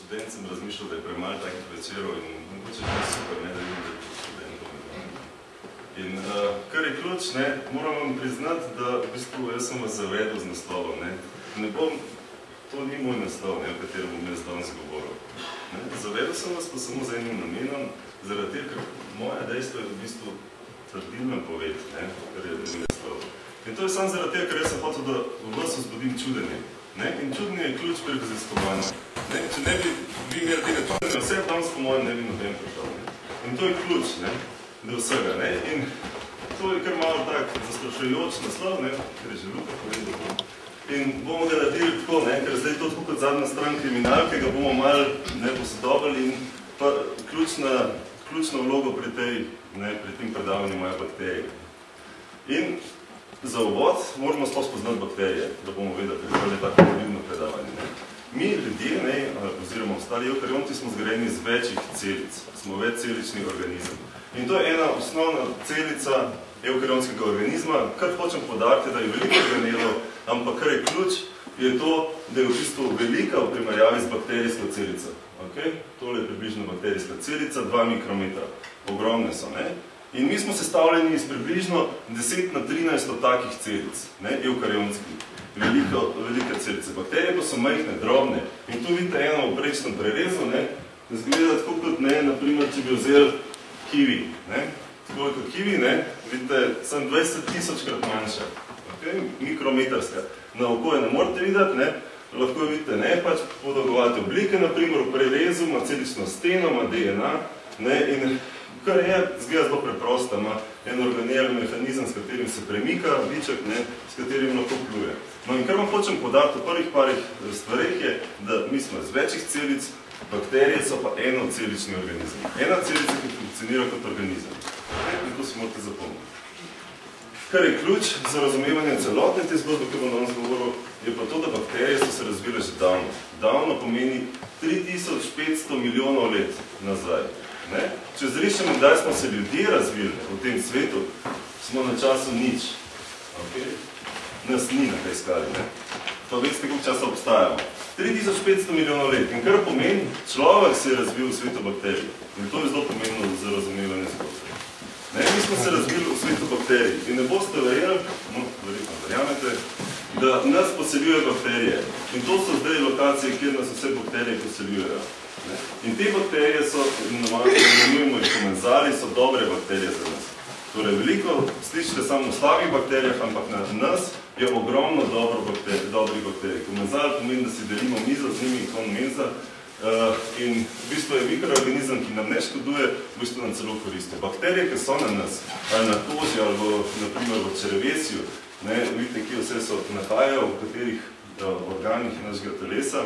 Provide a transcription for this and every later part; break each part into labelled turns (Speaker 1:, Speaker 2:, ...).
Speaker 1: študent sem razmišljal, da je premalo takih večerov in mogoče je super, ne, da vidim, da je tudi študentov. In kar je ključ, ne, moram vam priznati, da v bistvu jaz sem vas zavedel z naslovom. Ne bom, to ni moj naslov, ne, o katerem bom jaz danes govoril. Zavedel sem vas pa samo z enim namenom, zaradi tega, ker moja dejstvo je v bistvu trdilna poved, ne, kar je drugi naslov. In to je samo zaradi tega, ker jaz sem hotel, da v vas vzbudim čudenje. In čudenje je ključ pri raziskovanju. Če ne bi vi imeli tega čudenja, vse danes po mojem ne bi noben prišel. In to je ključ do vsega. In to je kar malo tak zastrašujoč naslov, ker je že Luka povedal. In bomo ga naredili tako, ker zdaj to tako kot zadnja stran kriminalke, ga bomo malo posodobili in pa ključno vlogo pri tem predavanju imajo bakterije. In za uvod moramo sploh spoznati bakterije, da bomo vedeli, kako je tako volivno predavanje. Mi ljudje, oziroma ostali eukarionti, smo zgrajeni iz večjih celic. Smo večcelični organizem. In to je ena osnovna celica eukarionskega organizma. Kar hočem podariti, da je veliko organelov, ampak kar je ključ, je to, da je v bistvu velika v primerjavi z bakterijsko celico. Tole je približno bakterijska celica, 2 mikrometra. Ogromne so, In mi smo sestavljeni iz približno 10 na 13 takih celic, eukarionskih, velike celice. Bakterije pa so majhne, drobne. In tu vidite eno v prečnem prerezu, zgleda tako kot, naprimer, če bi vzeli kiwi. Tako kot kiwi, vidite, sem 20.000krat manjša, mikrometrska. Na oko je ne morate videti, lahko vidite, pač podolgovate oblike, naprimer v prerezu, ima celično steno, ima DNA, in kar je, zgleda zelo preprosto, ima en organel mehanizem, s katerim se premika, biček, s katerim lahko pluje. In kar vam hočem podati v prvih parih stvareh je, da mi smo iz večjih celic, bakterije so pa enocelični organizem. Ena celica, ki funkcionira kot organizem. In to si morate zapomniti. Kar je ključ za razumevanje celotne te zgodbe, ki bom danes govoril, je pa to, da bakterije so se razvile že davno. Davno pomeni 3500 milijonov let nazaj. Če zrišemo, kdaj smo se ljudje razvili v tem svetu, smo na času nič. Nas ni na tej skali. Pa veste, koliko časa obstajamo. 3500 milijonov let. In kar pomeni, človek se je razvil v svetu bakterij. In to je zelo pomembno za razumevanje zgodbe. Mi smo se razvili v svetu bakterij. In ne boste verjeli, verjetno verjamete, da nas poseljuje bakterije. In to so zdaj lokacije, kjer nas vse bakterije poseljujejo. In te bakterije so, imenujemo jih komenzali, so dobre bakterije za nas. Torej, veliko slišite samo v slabih bakterijah, ampak na nas je ogromno dobrih bakterij. Komenzal pomeni, da si delimo mizo z njimi, kon menza, in v bistvu je mikroorganizem, ki nam ne škoduje, v bistvu nam celo koristi. Bakterije, ki so na nas, ali na koži, ali naprimer v črevesju, vidite, kje vse so nahajajo, v katerih organih našega telesa.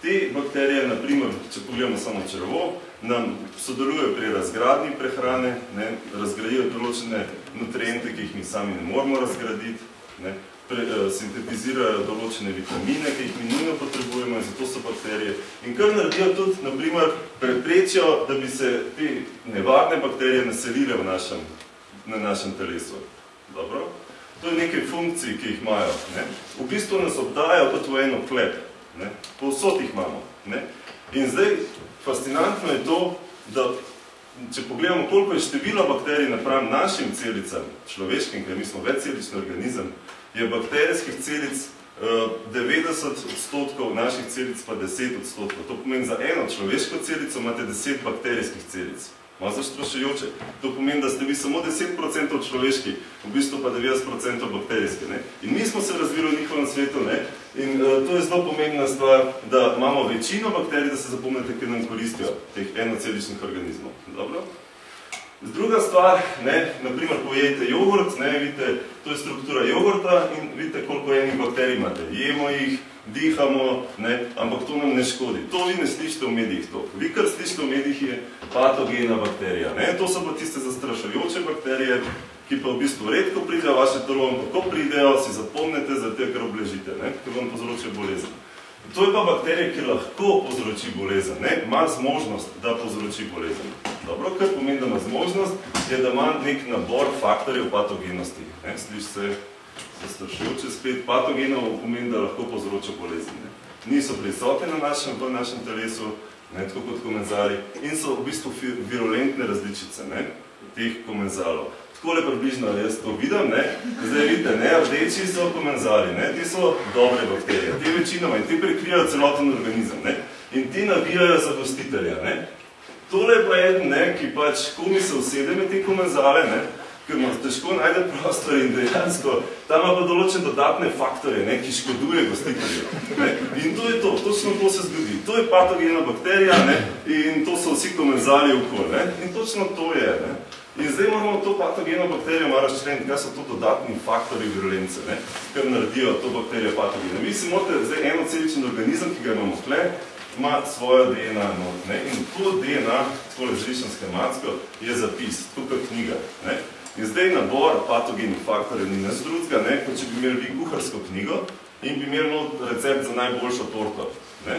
Speaker 1: Te bakterije, naprimer, če pogledamo samo črevo, nam sodelujejo pri razgradnji prehrane, razgradijo določene nutriente, ki jih mi sami ne moramo razgraditi, sintetizirajo določene vitamine, ki jih mi nujno potrebujemo in zato so bakterije. In kar naredijo tudi, naprimer, preprečijo, da bi se te nevarne bakterije naselile na našem telesu. Dobro? To je nekaj funkcij, ki jih imajo. V bistvu nas obdajajo kot v eno klep. Povsod jih imamo. In zdaj, fascinantno je to, da če pogledamo, koliko je število bakterij napram našim celicam, človeškim, ker mi smo večcelični organizem, je bakterijskih celic 90%, naših celic pa 10%. To pomeni, za eno človeško celico imate 10 bakterijskih celic. Malo zastrašujoče. To pomeni, da ste vi samo 10% človeški, v bistvu pa 90% bakterijski. In mi smo se razvili v njihovem svetu, in to je zelo pomembna stvar, da imamo večino bakterij, da se zapomnite, ki nam koristijo teh enoceličnih organizmov. Dobro? Druga stvar, naprimer, pojejte jogurt, vidite, to je struktura jogurta in vidite, koliko enih bakterij imate. Jemo jih, dihamo, ampak to nam ne škodi. To vi ne slišite v medijih to. Vi, kar slišite v medijih, je patogena bakterija. To so pa tiste zastrašujoče bakterije, ki pa v bistvu redko pridejo v vaše telo, ampak ko pridejo, si zapomnite, zato ker obležite, ker vam povzročijo bolezen. To je pa bakterija, ki lahko povzroči bolezen, ima zmožnost, da povzroči bolezen. Dobro, kar pomeni, da ima zmožnost, je, da ima nek nabor faktorjev patogenosti. Sliši se zastrašujoče spet, patogenov pomeni, da lahko povzroča bolezen. niso prisotni v našem telesu, ne, tako kot komenzali, in so v bistvu virulentne različice, ne, teh komenzalov. Takole približno jaz to vidim, ne, zdaj vidite, ne, rdeči so komenzali, ne, ti so dobre bakterije, ti večinoma in ti prekrijajo celoten organizem, ne, in ti nabijajo za gostitelja, ne. Tole pa je eden, ne, ki pač komi se usede med te komenzale, ne, ker ima težko najde prostor in dejansko tam ima pa določen dodatne faktore, ne, ki škoduje gostitelju. Ne. In to je to, točno to se zgodi. To je patogena bakterija, ne, in to so vsi komenzali okoli, ne, in točno to je, ne. In zdaj moramo to patogeno bakterijo malo razčleniti, kaj so to dodatni faktori virulence, ne, kar naredijo to bakterijo patogeno. Vi si morate zdaj enoceličen organizem, ki ga imamo tle, ima svojo DNA not, ne, in to DNA, takole zrišem schematsko, je zapis, tukaj knjiga, ne. In zdaj nabor patogenih faktorjev ni nič drugega, ne, kot če bi imeli vi kuharsko knjigo in bi imeli not recept za najboljšo torto, ne.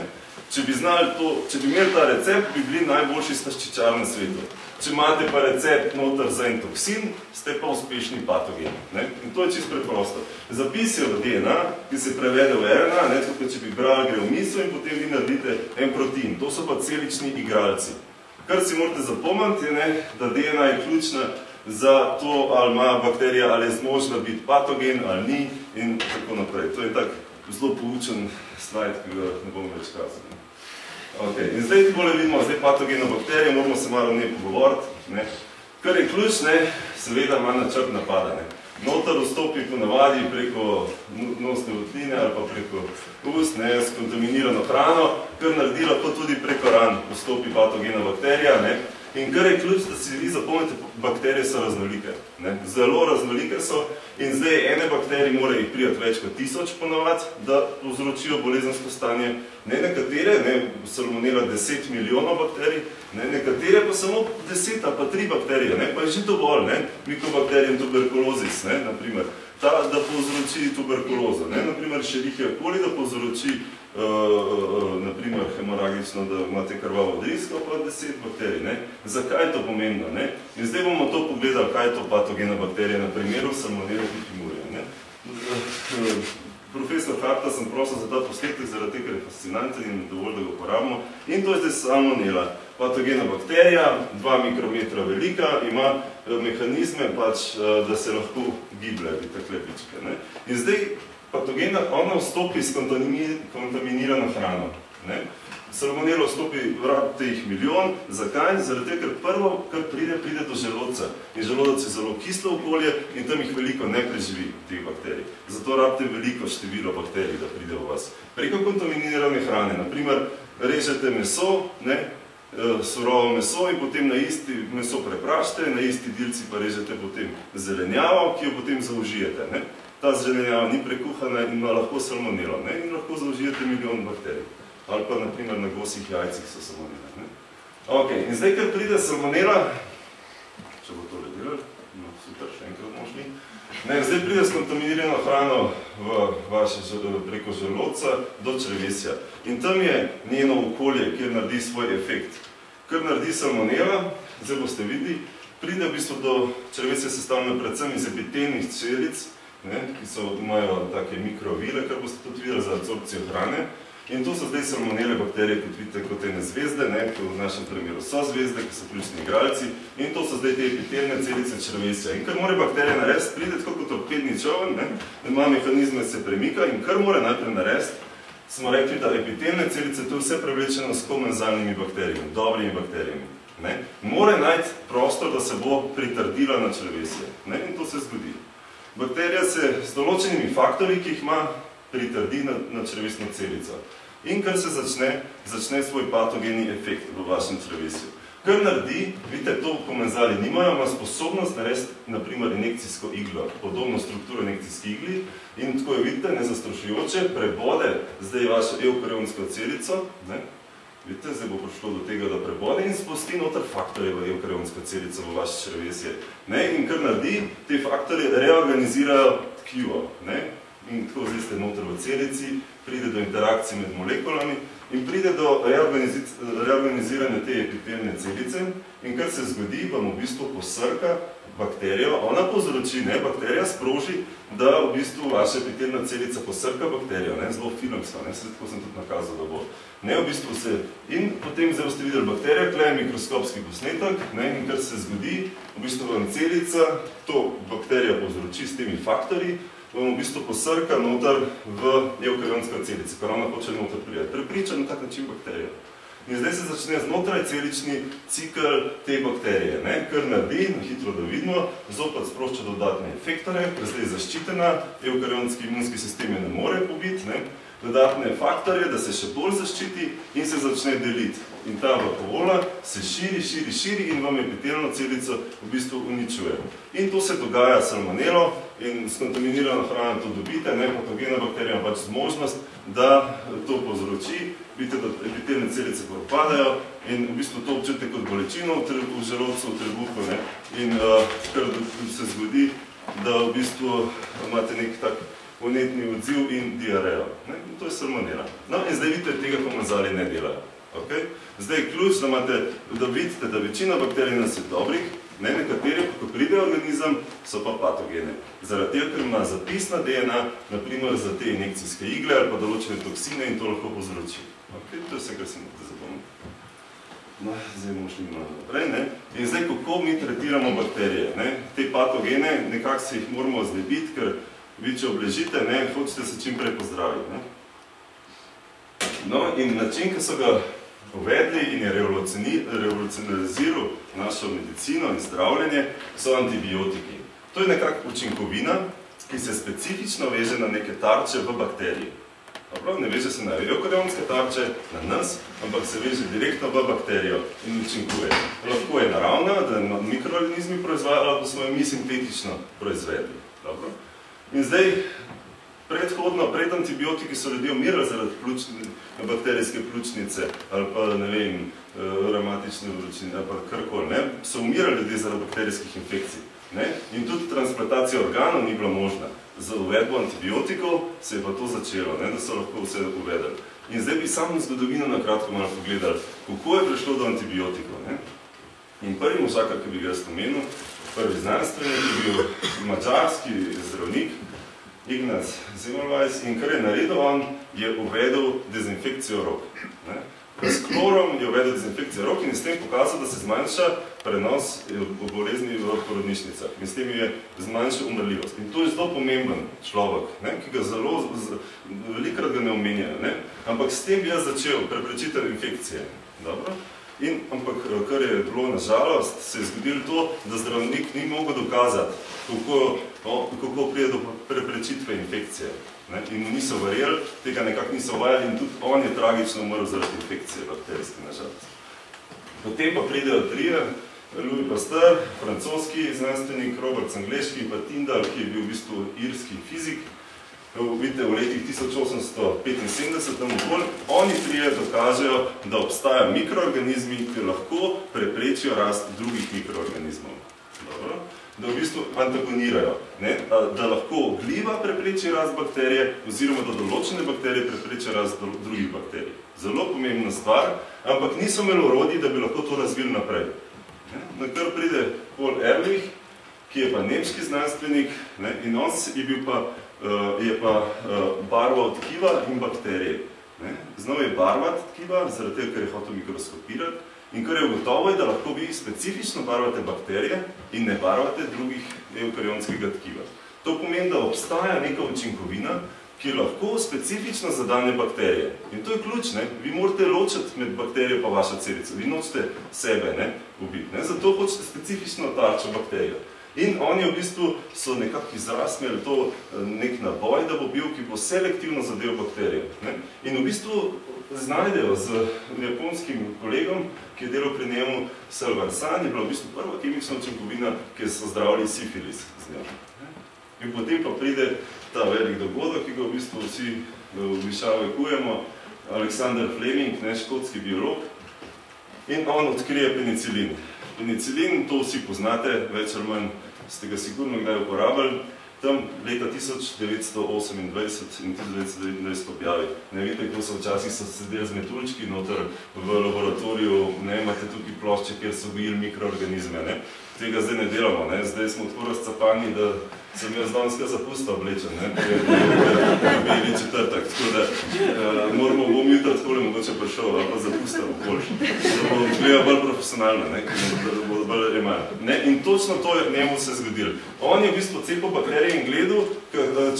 Speaker 1: Če bi znali to, če bi imeli ta recept, bi bili najboljši slaščičar na svetu. Če imate pa recept noter za en toksin, ste pa uspešni patogeni, ne. In to je čisto preprosto. Zapisijo v DNA, ki se prevede v RNA, ne, tako če bi brali, gre v misel in potem vi naredite en protein. To so pa celični igralci. Kar si morate zapomniti je, ne, da DNA je ključna za to, ali ima bakterija, ali je zmožna biti patogen, ali ni in tako naprej. To je tak zelo poučen slajd, ki ga ne bom več kazal. Okay. In zdaj takole vidimo, zdaj patogeno bakterijo, moramo se malo o njej pogovoriti. Ne. Kar je ključ, ne, seveda ima načrt napada. Ne. Noter vstopi po navadi preko nosne votline ali pa preko ust, ne, s kontaminirano hrano, kar naredi lahko tudi preko ran vstopi patogena bakterija. Ne. In kar je ključ, da si vi zapomnite, bakterije so raznolike. Ne. Zelo raznolike so in zdaj ene bakterije mora jih prijeti več kot 1000 ponovati, da povzročijo bolezensko stanje. Ne nekatere, ne, salmonela 10 milijonov bakterij, ne, nekatere pa samo 10 ali pa 3 bakterije, ne, pa je že dovolj, ne, mikobakterijem tuberkulozis, ne, naprimer, ta, da povzroči tuberkulozo, ne, naprimer, Escherichia coli, da povzroči naprimer, hemoragično, da imate krvavo drisko, pa 10 bakterij, ne. Zakaj je to pomembno, ne? In zdaj bomo to pogledali, kaj je to patogena bakterija na primeru salmonele pipimurije, ne. Profesor Harta sem prosil za ta posnetek, zaradi tega, ker je fascinanten in dovolj, da ga uporabimo. In to je zdaj salmonela. Patogena bakterija, 2 mikrometra velika, ima mehanizme, pač, da se lahko giblje, takle pičke, ne. In zdaj patogena, ona vstopi s kontaminirano hrano. Ne? Salmonelo vstopi, vrabite jih milijon. Zakaj? Zaradi tega, ker prvo, kar pride do želodca. In želodec je zelo kislo okolje in tam jih veliko ne preživi, teh bakterij. Zato rabite veliko število bakterij, da pride v vas. Preko kontaminirane hrane, naprimer, režete meso, ne? Surovo meso in potem na isti meso preprašite, na isti delci pa režete potem zelenjavo, ki jo potem zaužijete. Ne? Ta zelenjava ni prekuhana in ima lahko salmonelo, ne? In lahko zaužijete milijon bakterij. Ali pa, naprimer, na gosih jajcih so salmonele. Ne? Ok, in zdaj, ker pride salmonela, če bo tole delali, no, super, še enkrat bomo šli. Ne, zdaj pride s kontaminirano hrano preko želodca do črevesja. In tam je njeno okolje, kjer naredi svoj efekt. Kar naredi salmonela, zdaj boste videli, pride v bistvu do črevesja sestavljeno predvsem iz epitelnih celic, ne, ki imajo take mikrovile, kar boste tudi videli za absorpcijo hrane. In to so zdaj salmonele bakterije, kot vidite, kot ene zvezde, ne, ki v našem primeru so zvezde, ki so ključni igralci. In to so zdaj te epitelne celice črevesja. In kar mora bakterija narediti, pride tako kot torpedni čoln, ne, da ima mehanizme, se premika in kar mora najprej narediti, smo rekli, da epitelne celice, to je vse prevlečeno s komenzalnimi bakterijami, dobrimi bakterijami. Ne. Mora najti prostor, da se bo pritrdila na črevesje. Ne, in to se zgodi. Bakterija se z določenimi faktorji, ki jih ima, pritrdi na črevesno celico. In kar se začne svoj patogeni efekt v vašem črevesju. Kar naredi, vidite, to komenzali nimajo, ima sposobnost narediti, naprimer, injekcijsko iglo, podobno strukturo injekcijski igli, in tako jo vidite, nezastrašujoče, prebode zdaj vašo eukarionsko celico, ne, vidite, zdaj bo prišlo do tega, da prebode in spusti noter faktorje v eukarionsko celico v vaše črevesje. Ne, in kar naredi, te faktorje reorganizirajo tkivo, ne. in tako zdaj ste noter v celici, pride do interakcije med molekulami in pride do reorganiziranja te epitelne celice in kar se zgodi, vam v bistvu posrka bakterijo, ona povzroči, bakterija sproži, da v bistvu vaša epitelna celica posrka bakterijo, zelo filmsko, tako sem tudi nakazal, da bo. V bistvu se, in potem zdaj boste videli bakterijo, tukaj je mikroskopski posnetek, in kar se zgodi, v bistvu vam celica, to bakterija povzroči s temi faktorji, vam v bistvu posrka noter v eukarionsko celico, kar ona hoče noter prijeti. Prepriča na tak način bakterijo. In zdaj se začne znotraj celični cikl te bakterije, kar naredi, hitro da vidimo, zopet sprošča dodatne efektore, ker zdaj je zaščitena, eukarionski imunski sistem je ne more pobiti, dodatne faktorje, da se še bolj zaščiti in se začne deliti. In ta vakuola se širi in vam epitelno celico v bistvu uničuje. In to se dogaja s salmonelo in s kontaminirano hrano to dobite, patogena bakterija ima pač zmožnost, da to povzroči, vidite, da epitelne celice propadajo in v bistvu to občutite kot bolečino v želodcu, v trebuhu in kar se zgodi, da v bistvu imate nek tak vnetni odziv in diarejo. To je salmonela. In zdaj vidite, tega komenzali ne delajo. Zdaj je ključ, da vidite, da večina bakterij nas je dobrih, nekateri, ko pride organizem, so pa patogene. Zaradi tega, ker ima zapis na DNA, naprimer za te injekcijske igle ali pa določene toksine in to lahko povzroči. To je vse, kar se morate zapomniti. Zdaj bomo šli malo naprej. In zdaj, kako mi tretiramo bakterije? Te patogene, nekako se jih moramo znebiti, ker vi, če obležite, hočete se čim prej pozdraviti. In način, ki so ga uvedli in je revolucionariziral našo medicino in zdravljenje, so antibiotiki. To je nekako učinkovina, ki se specifično veže na neke tarče v bakteriji. Ne veže se na eukarionske tarče, na nas, ampak se veže direktno v bakterijo in učinkuje. Lahko je naravna, da mikroorganizmi proizvajajo, ali pa smo jo mi sintetično proizvedli. In zdaj, predhodno, pred antibiotiki so ljudje umirali zaradi bakterijske pljučnice ali pa, reumatične vročine ali pa karkoli, so umirali ljudje zaradi bakterijskih infekcij. In tudi transplantacija organov ni bila možna. Za uvedbo antibiotikov se je pa to začelo, da so lahko vse uvedeli. In zdaj bi samo zgodovino na kratko malo pogledali, kako je prišlo do antibiotikov. In prvi možakar, ki bi ga spomenil, prvi znanstvenik je bil madžarski zdravnik, Ignaz Semmelweis, in kar je naredil on, je uvedel dezinfekcijo rok. S klorom je uvedel dezinfekcijo rok in s tem pokazal, da se zmanjša prenos bolezni v porodnišnicah. In s tem je zmanjšal umrljivost. In to je zelo pomemben človek, ki ga zelo, velikrat ga ne omenjajo. Ampak s tem bi jaz začel preprečitev infekcije. Ampak, kar je bilo na žalost, se je zgodilo to, da zdravnik ni mogel dokazati, kako prije do preprečitve infekcije. In mu niso verjeli, tega nekako niso vajali in tudi on je tragično umrl zaradi infekcije bakterijske, na žalost. Potem pa pridejo trije, Louis Pasteur, francoski znanstvenik, Robert Angleški in pa Tyndall, ki je bil v bistvu irski fizik, vidite, v letih 1875, oni trije dokažejo, da obstajajo mikroorganizmi, ki lahko preprečijo rast drugih mikroorganizmov. Da v bistvu antagonirajo, da lahko gljiva prepreči rast bakterije oziroma da določene bakterije preprečijo rast drugih bakterij. Zelo pomembna stvar, ampak niso imeli orodij, da bi lahko to razvili naprej. Nakar pride Paul Ehrlich, ki je pa nemški znanstvenik in on je pa barval tkiva in bakterije. Znal je barvati tkiva, zaradi tega, ker je hotel mikroskopirati. In kar je ugotovo, da lahko vi specifično barvate bakterije in ne barvate drugih eukarionskega tkiva. To pomeni, da obstaja neka učinkovina, ki lahko specifično zadane bakterije. In to je ključ, vi morate ločiti med bakterijo pa vašo celico. Vi nočete sebe ubiti. Zato hočete specifično tarčo bakterijo. In oni v bistvu so nekako izrasmeli to nek naboj, da bo bil, ki bo selektivno zadev bakterijo. In v bistvu znajdejo z japonskim kolegom, ki je delal pri njemu Salvarsan, je bila v bistvu prva kemična učinkovina, ki so zdravili sifilis z njo. In potem pa pride ta velik dogodek, ki ga v bistvu vsi v višavi kujemo, Alexander Fleming, škotski biolog, in on odkrije penicilin. Penicilin, to vsi poznate, več ali manj ste ga sigurno kdaj uporabili, tam leta 1928 in 1929 objavi. Ne vidite, kako so včasih sedeli z metuljčki noter v laboratoriju, ne, imate tukaj plošče, kjer so gojili mikroorganizme, ne. Tega zdaj ne delamo, ne. Zdaj smo tako razcapani, da sem jaz danes kaj zapusta oblečen, ne, to je beli četrtek, tako da moramo bom jutro takole mogoče prišel, ali pa zapusta boljše, da bomo gledali bolj profesionalno, ne, da bodo bolj imajo. Ne, in točno to je njemu se zgodilo. On je v bistvu cepil bakterije in gledal,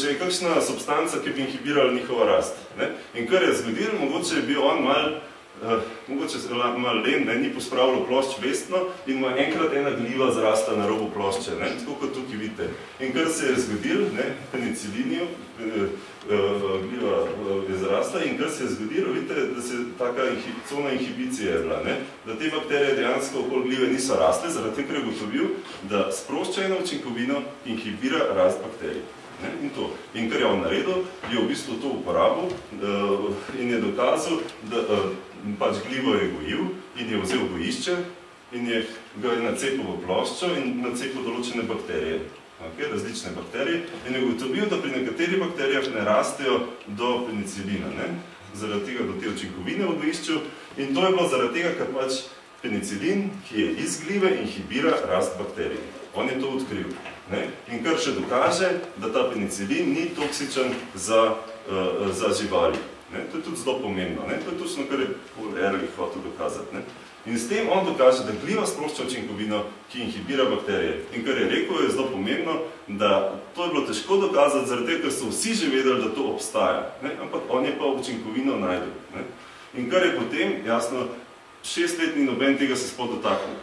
Speaker 1: če je kakšna substanca, ki bi inhibirala njihova rast. Ne. In kar je zgodil, mogoče je bil on malo len, ni pospravljal plošč vestno in mu je enkrat ena gliva zrasla na robu plošče, ne, tako kot tukaj vidite. In kar se je zgodil, ne, penicilinijo, gliva je zrasla in kar se je zgodilo, vidite, da se taka cona inhibicije je bila, ne, da te bakterije dejansko okoli glive niso rasle, zaradi tega je ugotovil, da sproščajna učinkovina inhibira rast bakterij. In to. In kar je on naredil, je v bistvu to uporabil in je dokazal, da pač glivo je gojil in je vzel gojišče in ga je nacepil v ploščo in nacepil določene bakterije, različne bakterije in je ugotovil, da pri nekaterih bakterijah ne rastejo do penicilina, zaradi tega do te učinkovine v gojišču in to je bilo zaradi tega, ker pač penicilin, ki je iz glive, inhibira rast bakterij. On je to odkril. In kar še dokaže, da ta penicilin ni toksičen za živali. To je tudi zelo pomembno. To je točno, kar je Paul Ehrlich hotel dokazati. In s tem on dokaže, da gliva sprošča učinkovino, ki inhibira bakterije. In kar je rekel, je zelo pomembno, da to je bilo težko dokazati, zaradi tega, ker so vsi že vedeli, da to obstaja. Ampak on je pa učinkovino najdel. In kar je potem, jasno, 6 let ni noben tega se spod dotaknil.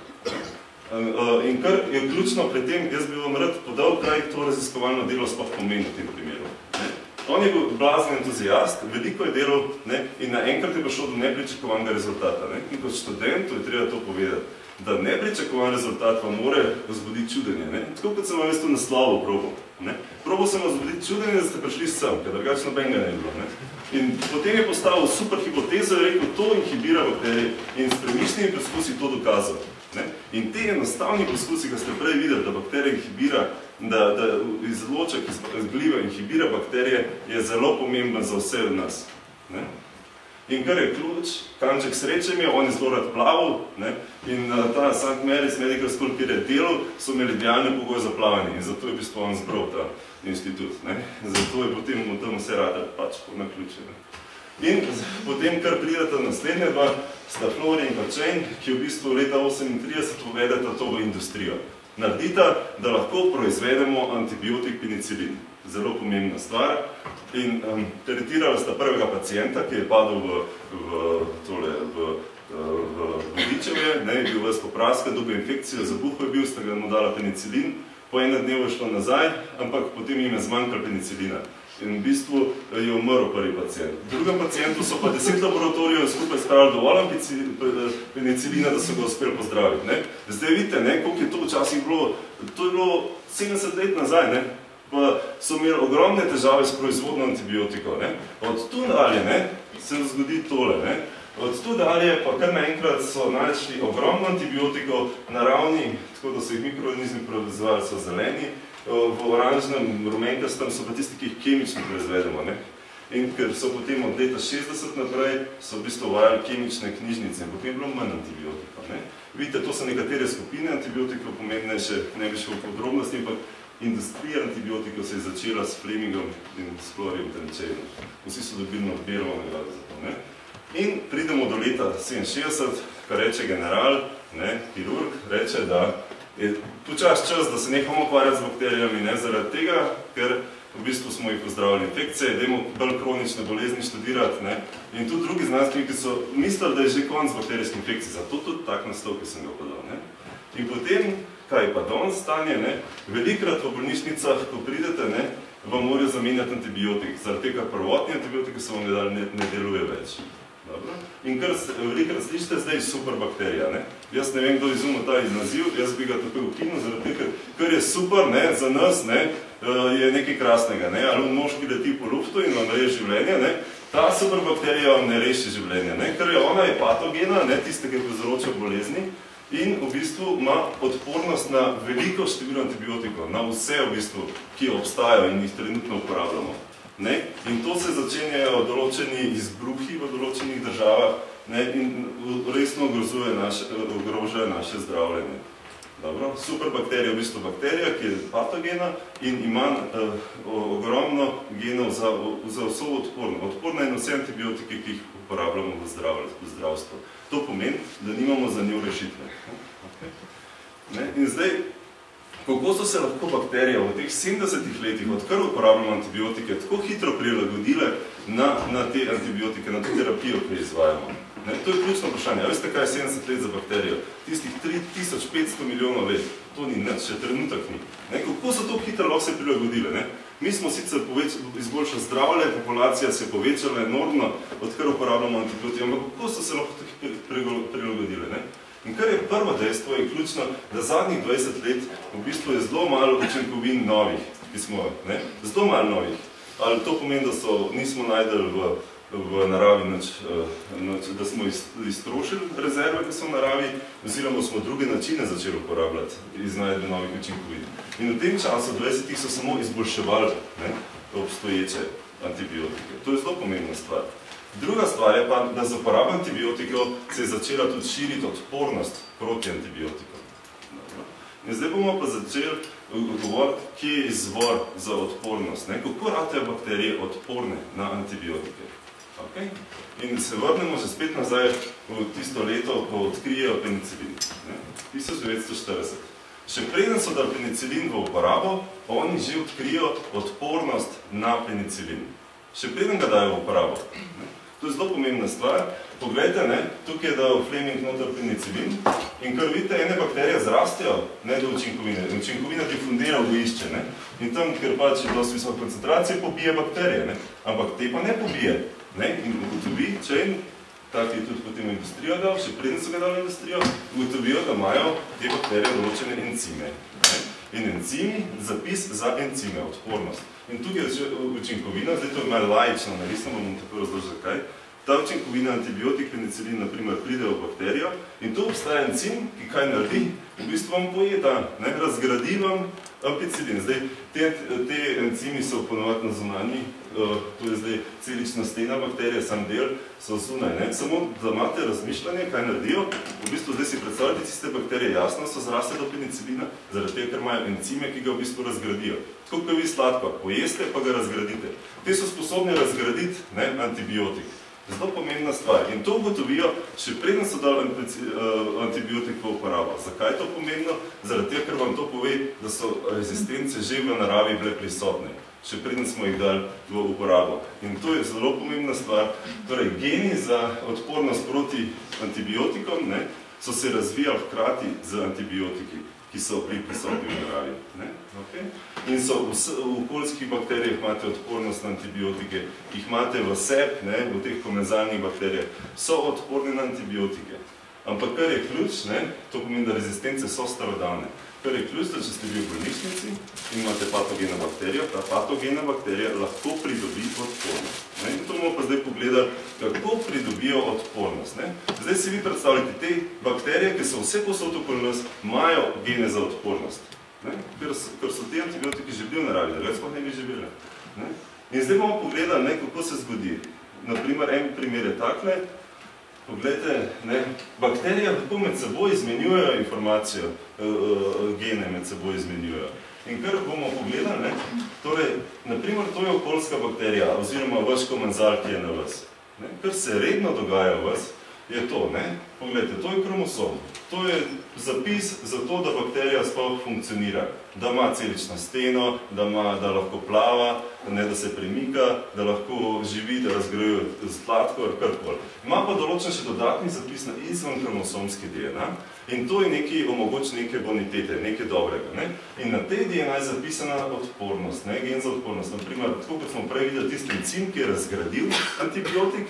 Speaker 1: In kar je ključno pri tem, jaz bi vam rad podal, kaj to raziskovalno delo sploh pomeni v tem primeru. On je bil blazen entuzijast, veliko je delal in naenkrat je prišel do nepričakovanega rezultata. In kot študentu je treba to povedati, da nepričakovan rezultat vam more vzbuditi čudenje. Tako kot sem vam jaz to naslovil probal. Probal sem vam vzbuditi čudenje, da ste prišli sem, ker drugače nobenega ne bilo. In potem je postavil super hipotezo in rekel, to inhibira bakterije in s premišljenimi poskusi to dokazal. In te enostavni poskusi, ki ste prej videli, da bakterija inhibira, da izloček iz glive inhibira bakterije, je zelo pomemben za vse od nas. In kar je ključ, kanček srečem je, on je zelo rad plaval in ta St. Mary's Medical School, kjer je delal, so imeli idealne pogoje za plavanje in zato je v bistvu on zbral ta institut. Zato je potem tam vse rade pač na ključe. In potem, kar prideta naslednja dva, sta Flori in Chain, ki v bistvu leta 1938 uvedeta to v industrijo. Naredita, da lahko proizvedemo antibiotik penicilin. Zelo pomembna stvar. In tretirala sta prvega pacienta, ki je padel v vodičevje, je bil ves popraskan, dobil infekcijo, zabuhal je bil, sta ga mu dala penicilin, po enem dnevu je šlo nazaj, ampak potem jim je zmanjkalo penicilina. In v bistvu je umrl prvi pacient. V drugem pacientu so pa 10 laboratorijev skupaj spravili dovolj penicilina, da so ga uspeli pozdraviti. Zdaj vidite, koliko je to včasih bilo, to je bilo 70 let nazaj, pa so imeli ogromne težave s proizvodno antibiotikov. Od tu dalje se zgodi tole. Od tu dalje pa kar naenkrat so našli ogromno antibiotikov naravni, tako da so jih mikroorganizmi proizvajali, so zeleni, v oranžnem, rumenkastem so pa tisti, ki jih kemično proizvedemo. In ker so potem od leta 60 naprej, so v bistvu uvajali kemične knjižnice in potem je bilo manj antibiotikov. Vidite, to so nekatere skupine antibiotikov, pomembnejše, ne bi šel v podrobnosti, ampak industrija antibiotikov se je začela s Flemingom in s Florijem Chain. Vsi so dobili Nobelovo nagrado za to. In pridemo do leta 67, kar reče general, kirurg, reče, da je počas čas, da se nehamo ukvarjati z bakterijami, zaradi tega, ker v bistvu smo jih pozdravili infekcije, dajmo bolj kronične bolezni študirati. In tudi drugi znanstveniki so mislili, da je že konc bakterijskih infekcij, zato tudi tak naslov, ki sem ga podal. In potem, kaj je pa danes stanje, velikrat v bolnišnicah, ko pridete, vam morajo zamenjati antibiotik, zaradi tega prvotni antibiotik, ki so vam ga dali, ne deluje več. In kar velikrat slišite, zdaj je super bakterija. Jaz ne vem, kdo izumil ta naziv, jaz bi ga takoj ukinil, zaradi tega, kar je super za nas, je nekaj krasnega. Ali mož, ki leti po luftu in vam reši življenje, ta super bakterija vam ne reši življenje, ker ona je patogena, tiste, ki povzročajo bolezni, in v bistvu ima odpornost na veliko število antibiotikov, na vse v bistvu, ki obstajajo in jih trenutno uporabljamo. In to se začenjajo določeni izbruhi v določenih državah in resno ogrožajo naše zdravljenje. Superbakterija je v bistvu bakterija, ki je patogena in ima ogromno genov za vso odporno. Odporna je na vse antibiotike, ki jih uporabljamo v zdravstvu. To pomeni, da nimamo za njo rešitve. In zdaj, kako so se lahko bakterije v teh 70 letih, odkar uporabljamo antibiotike, tako hitro prilagodile na te antibiotike, na to terapijo, ki jo izvajamo? To je ključno vprašanje. A veste, kaj je 70 let za bakterijo? Tistih 3500 milijonov let. To ni nič, še trenutek ni. Kako so to hitro lahko se prilagodile? Mi smo sicer izboljšali zdravje, populacija se je povečala enormno, odkar uporabljamo antibiotike, ampak kako so se lahko prilagodile? In kar je prvo dejstvo, je ključno, da zadnjih 20 let v bistvu je zelo malo učinkovin novih, ki smo, zelo malo novih. Ali to pomeni, da nismo najdeli v naravi, da smo iztrošili rezerve, ki so v naravi, oziroma smo druge načine začeli uporabljati iz najdbe novih učinkovin. In v tem času 20 so samo izboljševali obstoječe antibiotike. To je zelo pomembna stvar. Druga stvar je pa, da z uporabo antibiotikov se je začela tudi širiti odpornost proti antibiotikom. In zdaj bomo pa začeli govoriti, kje je izvor za odpornost. Kako ratejo bakterije odporne na antibiotike? In se vrnemo že spet nazaj v tisto leto, ko odkrijejo penicilin. 1940. Še preden so dali penicilin v uporabo, oni že odkrijo odpornost na penicilin. Še preden ga dajo v uporabo. To je zelo pomembna stvar. Poglejte, tukaj je dal Fleming noter penicilin in kar vidite, ene bakterije zrastejo do učinkovine. Učinkovina difundira v gojišče. In tam, ker pač je dosti visoka koncentracija, pobije bakterije. Ampak te pa ne pobije. In ugotovi, če in tak je tudi potem industrijo dal, še preden so ga dali industrijo, ugotovijo, da imajo te bakterije določene encime. In encimi, zapis za encime, odpornost. In tukaj je učinkovina, zdaj to je malo laično narisano, bom tako razložil zakaj. Ta učinkovina antibiotik, penicilin, naprimer, pride v bakterijo in tu obstaja encim, ki kaj naredi, v bistvu vam poje ta, razgradi vam ampicilin. Zdaj, te encimi so ponovadi na zunanji, to je zdaj celična stena bakterije, sam del, so zunaj. Samo da imate razmišljanje, kaj naredijo, v bistvu zdaj si predstavljate tiste bakterije, jasno so zraste do penicilina, zaradi tega, ker imajo encime, ki ga v bistvu razgradijo. Tako kot vi sladkor, pojeste pa ga razgradite. Te so sposobni razgraditi antibiotik. Zelo pomembna stvar. In to ugotovijo, še preden so dali antibiotik v uporabo. Zakaj je to pomembno? Zaradi tega, ker vam to pove, da so rezistence že v naravi bile prisotne. Še preden smo jih dali v uporabo. In to je zelo pomembna stvar. Torej, geni za odpornost proti antibiotikom so se razvijali hkrati z antibiotiki, ki so prisotni v naravi. In so v okoljskih bakterijah imate odpornost na antibiotike, ki jih imate v sebi, v teh komenzalnih bakterijah, so odporni na antibiotike. Ampak kar je ključ, to pomeni, da rezistence so starodavne. Kar je ključ, da če ste bili v bolnišnici in imate patogeno bakterijo, ta patogena bakterija lahko pridobi odpornost. In to bomo pa zdaj pogledali, kako pridobijo odpornost. Zdaj si vi predstavljate, te bakterije, ki so vse posod okoli nas, imajo gene za odpornost. Ker so te antibiotiki že bili v naravi, da smo ne bi že bili. In zdaj bomo pogledali, kako se zgodi. Naprimer, en primer je takle. Poglejte, bakterije lahko med seboj izmenjujejo informacijo, gene med seboj izmenjujejo. In kar bomo pogledali, torej, naprimer, to je okoljska bakterija, oziroma vaš komenzal, ki je na vas. Kar se redno dogaja v vas, je to, poglejte, to je kromosom. To je zapis za to, da bakterija sploh funkcionira. Da ima celično steno, da lahko plava, da se premika, da lahko živi, da razgrajuje sladkor, karkoli. Ima pa določen še dodatni zapis na izven kromosomski DNA in to je omogoč neke bonitete, nekaj dobrega. In na tej DNA je zapisana odpornost, gen za odpornost. Naprimer, tako kot smo prej videli tisti encim, ki je razgradil antibiotik,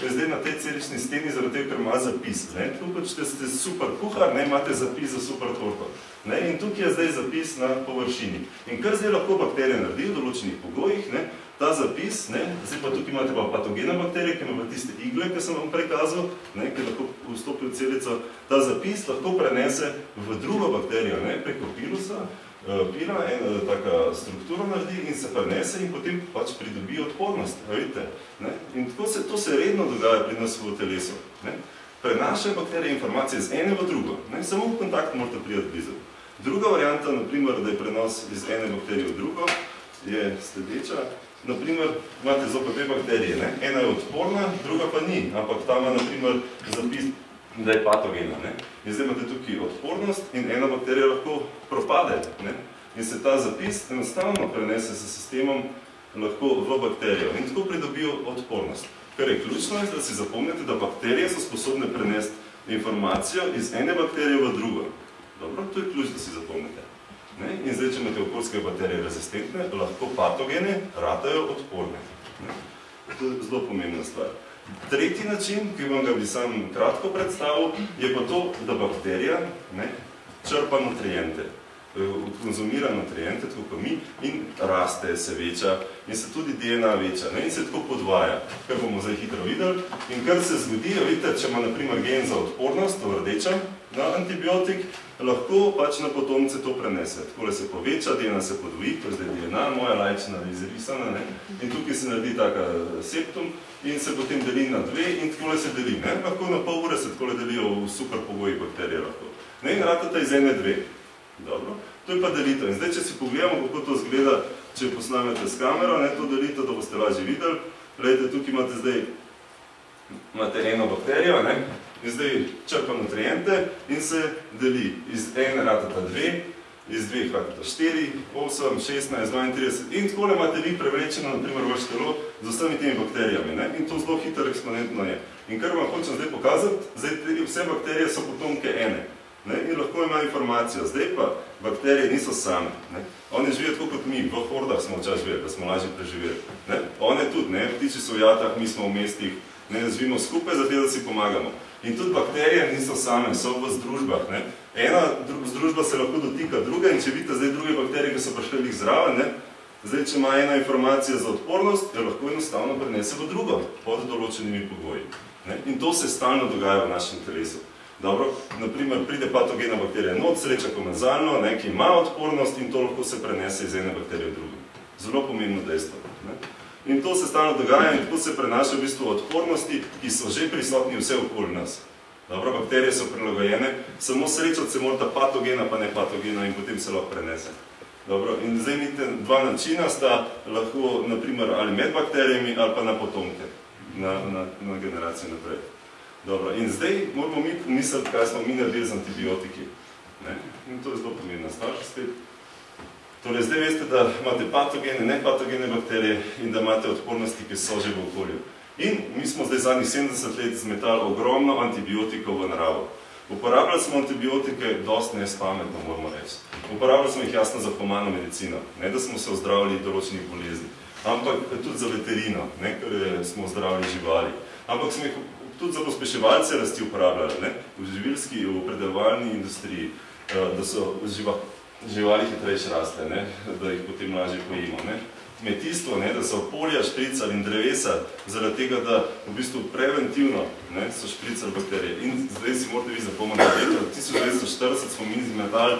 Speaker 1: je zdaj na tej celični steni zaradi tega, ker ima zapis. Tako kot če ste super kuhar, imate zapis za super torto. In tukaj je zdaj zapis na površini. In kar zdaj lahko bakterije naredi v določenih pogojih, ta zapis, ne, zdaj pa tukaj imate pa patogena bakterije, ki ima tiste igle, ki sem vam prekazal, ne, ki lahko vstopi v celico, ta zapis lahko prenese v drugo bakterijo, ne, preko pirusa, pira, ena taka struktura naredi in se prenese in potem pač pridobi odpornost, vidite, ne, in tako to se redno dogaja pri nas v telesu, ne. Prenašajo bakterije informacije z ene v drugo, ne, samo v kontakt morate prijeti blizu. Druga varianta, naprimer, da je prenos iz ene bakterije v drugo, je sledeča. Naprimer, imate zopet dve bakterije, ne? Ena je odporna, druga pa ni, ampak tam ima, naprimer, zapis, da je patogena, ne? In zdaj imate tukaj odpornost in ena bakterija lahko propade, ne? In se ta zapis enostavno prenese s sistemom lahko v bakterijo in tako pridobijo odpornost. Kar je ključno, je, da si zapomnite, da bakterije so sposobne prenesti informacijo iz ene bakterije v drugo. Dobro, to je ključ, da si zapomnite. Ne? In zdaj, če imate okoljske bakterije rezistentne, lahko patogene ratajo odporne. Ne? To je zelo pomembna stvar. Tretji način, ki vam ga bi sam kratko predstavil, je pa to, da bakterija, ne, črpa nutriente. Konzumira nutriente, tako kot mi, in raste, se veča, in se tudi DNA veča, ne, in se tako podvaja, kar bomo zdaj hitro videli. In kar se zgodi, vidite, če ima naprimer gen za odpornost, v rdečem, na antibiotik, lahko pač na potomce to prenese. Takole se poveča, DNA se podvoji, to je zdaj DNA, moja lajčina izrisana, ne, in tukaj se naredi taka septum in se potem deli na dve in takole se deli, ne, lahko na pol ure se takole delijo v super pogoji bakterije lahko. Ne, in ratata iz ene dve. Dobro, to je pa delitev. In zdaj, če si pogledamo, kako to izgleda, če posnamete s kamero, ne, to delitev, da boste lažje videli. Gledajte, tukaj imate zdaj eno bakterijo, ne, in zdaj črpa nutriente in se deli. Iz ene ratata dve, iz dveh ratata 4, 8, 16, 32 in takole imate vi prevlečeno, naprimer, vaš telo z vsemi temi bakterijami, ne, in to zelo hitro eksponentno je. In kar vam hočem zdaj pokazati, zdaj vse bakterije so potomke ene. Ne, in lahko ima informacijo. Zdaj pa bakterije niso same. Ne. One živijo tako kot mi, v hordah smo včasih živeli, da smo lažje preživeli. Ne. One tudi, ne, ptiči so v jatah, mi smo v mestih, ne, živimo skupaj, zato da si pomagamo. In tudi bakterije niso same, so v združbah. Ne. Ena združba se lahko dotika druga in če vidite zdaj druge bakterije, ki so prišli zraven, ne, zdaj, če ima ena informacija za odpornost, jo lahko enostavno prenese v drugo, pod določenimi pogoji. Ne. In to se stalno dogaja v našem telesu. Dobro, naprimer, pride patogena bakterija not, sreča komenzalno, ne, ki ima odpornost in to lahko se prenese iz ene bakterije v drugo. Zelo pomembno dejstvo. Ne. In to se stalno dogaja in tako se prenaša v bistvu odpornosti, ki so že prisotni vse okoli nas. Dobro, bakterije so prilagojene, samo srečati se mora patogena, pa ne patogena in potem se lahko prenese. Dobro, in zdaj imate dva načina, sta lahko, naprimer, ali med bakterijami ali pa na potomke, na generacije naprej. Dobro, in zdaj moramo mi pomisliti, kaj smo mi naredili z antibiotiki. Ne? In to je zelo pomembna stvar. Torej, zdaj veste, da imate patogene, nepatogene bakterije in da imate odpornosti, ki so že v okolju. In mi smo zdaj zadnjih 70 let zmetali ogromno antibiotikov v naravo. Uporabljali smo antibiotike dosti nespametno, moramo reči. Uporabljali smo jih jasno za humano medicino, ne da smo se ozdravili določenih bolezni, ampak tudi za veterino, ne, ker smo ozdravili živali. Ampak smo jih tudi za pospeševalce rasti uporabljali, ne, v živilski, v predelovalni industriji, da so živali hitrejše raste, ne, da jih potem lažje pojimo. Ne. Kmetijstvo, ne, da so polja špricali in drevesa, zaradi tega, da v bistvu preventivno, ne, so špricali bakterije. In zdaj si morate vi zapomniti, da leta 1940 smo mi zmetali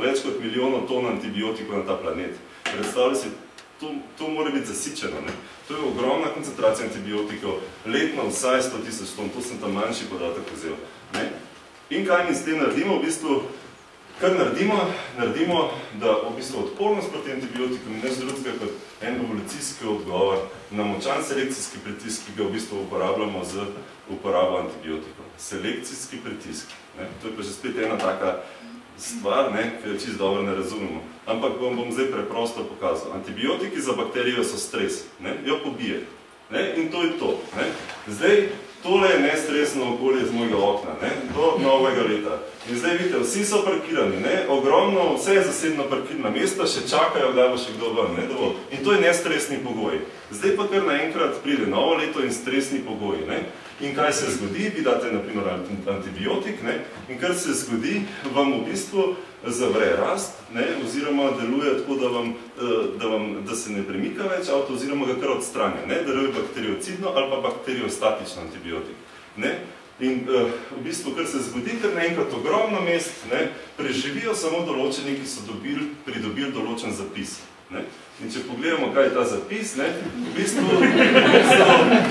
Speaker 1: več kot milijono ton antibiotikov na ta planet. Predstavljali si, to mora biti zasičeno. Ne. To je ogromna koncentracija antibiotikov, letno vsaj 100 000 ton, to sem tam manjši podatek vzel. Ne. In kaj mi s tem naredimo? V bistvu, kar naredimo, da v bistvu odpornost proti antibiotikom je drugega kot en evolucijski odgovor na močan selekcijski pritisk, ki ga v bistvu uporabljamo z uporabo antibiotikov. Selekcijski pritisk. Ne. To je pa že spet ena taka stvar, ne, ki jo čisto dobro ne razumemo. Ampak vam bom zdaj preprosto pokazal. Antibiotiki za bakterijo so stres, ne, jo pobije. Ne, in to je to. Ne. Zdaj, tole je nestresno okolje z mojega okna, ne, do novega leta. In zdaj vidite, vsi so parkirani, ne, ogromno, vse je zasebno parkirna mesta, še čakajo, kdaj bo še kdo ven, ne, dovolj. In to je nestresni pogoj. Zdaj pa kar naenkrat pride novo leto in stresni pogoji, ne. In kaj se zgodi? Vi date naprimer antibiotik, ne? In kar se zgodi, vam v bistvu zavre rast, ne? Oziroma deluje tako, da se ne premika več avto, oziroma ga kar odstranja. Ne? Deluje bakteriocidno ali pa bakteriostatično antibiotik. Ne? In v bistvu, kar se zgodi, ker naenkrat ogromno mest preživijo samo določeni, ki so pridobili določen zapis. Ne? In če pogledamo, kaj je ta zapis, ne? V bistvu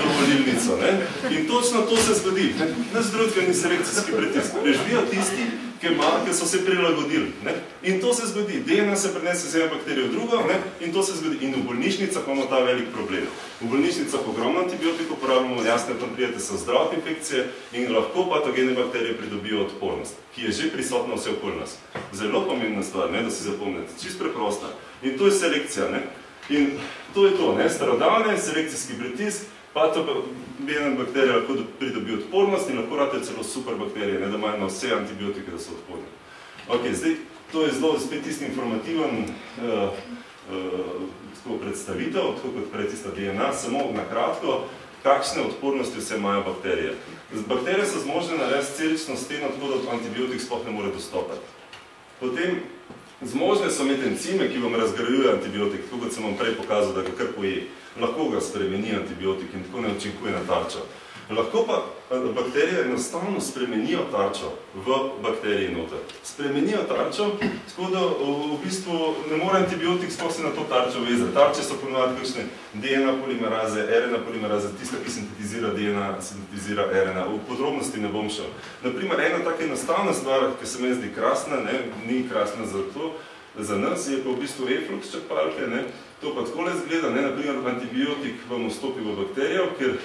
Speaker 1: dovolilnico. Ne? In točno to se zgodi. Naš drugega ni selekcijski pritisk. Preživijo tisti, ki so se prilagodili. Ne? In to se zgodi. DNA se prenese z eno bakterijo v drugo, ne? In to se zgodi. In v bolnišnicah imamo ta velik problem. V bolnišnicah ogromno antibiotikov uporabljamo, jasne tam prijete so zdrave infekcije in lahko patogene bakterije pridobijo odpornost, ki je že prisotna vse okoli nas. Zelo pomembna stvar, ne? Da si zapomnite. Čist preprosta. In to je selekcija. Ne? In to je to. Ne? Starodavne, selekcijski pritisk, patogene bakterije lahko pridobijo odpornost in lahko rade celo super bakterije, ne? Da imajo na vse antibiotike, da so odporni. Ok, zdaj, to je zelo spet tisti informativen predstavitev, tako kot prej tista DNA, samo na kratko, kakšne odpornosti vse imajo bakterije. Bakterije so zmožne narediti celično steno, tako da antibiotik sploh ne more dostopati. Potem, zmožne so imeti encime, ki vam razgrajujejo antibiotik, tako kot sem vam prej pokazal, da ga kar poje. Lahko ga spremeni antibiotik in tako ne učinkuje na tarčo. Lahko pa bakterije enostavno spremenijo tarčo v bakteriji noter. Spremenijo tarčo, tako da v bistvu ne more antibiotik sploh se na to tarčo vezati. Tarče so ponovati kakšne DNA polimeraze, RNA polimeraze, tista, ki sintetizira DNA, sintetizira RNA. V podrobnosti ne bom šel. Naprimer, ena taka enostavna stvar, ki se meni zdi krasna, ne, ni krasna za nas, je pa v bistvu eflux črpalke, ne. To pa takole zgleda, ne, naprimer antibiotik vam vstopi v bakterijo, ker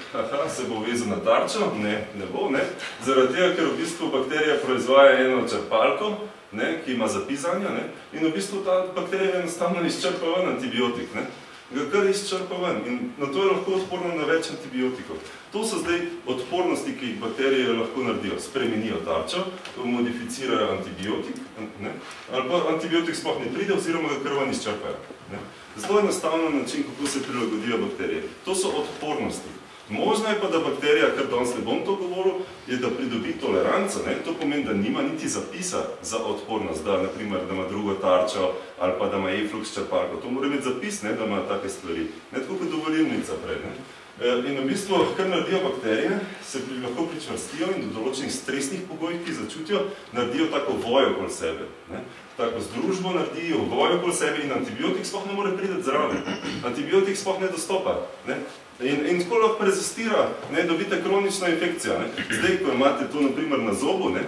Speaker 1: se bo vezal na tarčo, ne bo, ne, zaradi tega, ker v bistvu bakterija proizvaja eno črpalko, ne, ki ima zapizanja, ne, in v bistvu ta bakterija enostavno izčrpa ven antibiotik, ne, ga kar izčrpa ven in na to je lahko odporno na več antibiotikov. To so zdaj odpornosti, ki jih bakterije lahko naredijo. Spremenijo tarčo, modificirajo antibiotik, ne, ali pa antibiotik sploh ne pride, oziroma ga kar ven izčrpajo. Ne. Zelo enostavno način, kako se prilagodijo bakterije. To so odpornosti. Možno je pa, da bakterija, kar danes ne bom to govoril, je, da pridobi toleranco. Ne? To pomeni, da nima niti zapisa za odpornost, da, naprimer, da ima drugo tarčo ali pa da ima eflux črpalko. To mora imeti zapis, ne? Da ima take stvari. Ne tako kot dovolilnica prej. Ne? In v bistvu, kar naredijo bakterije, se lahko pričvrstijo in do določenih stresnih pogojih, ki začutijo, naredijo tako vojo okoli sebe. Ne? Tako združbo naredijo vojo okoli sebe in antibiotik sploh ne more priti zraven. Antibiotik sploh ne dostopa. Ne? In tako lahko rezistira, ne, dobite kronično infekcijo. Ne. Zdaj, ko imate to naprimer na zobu, ne,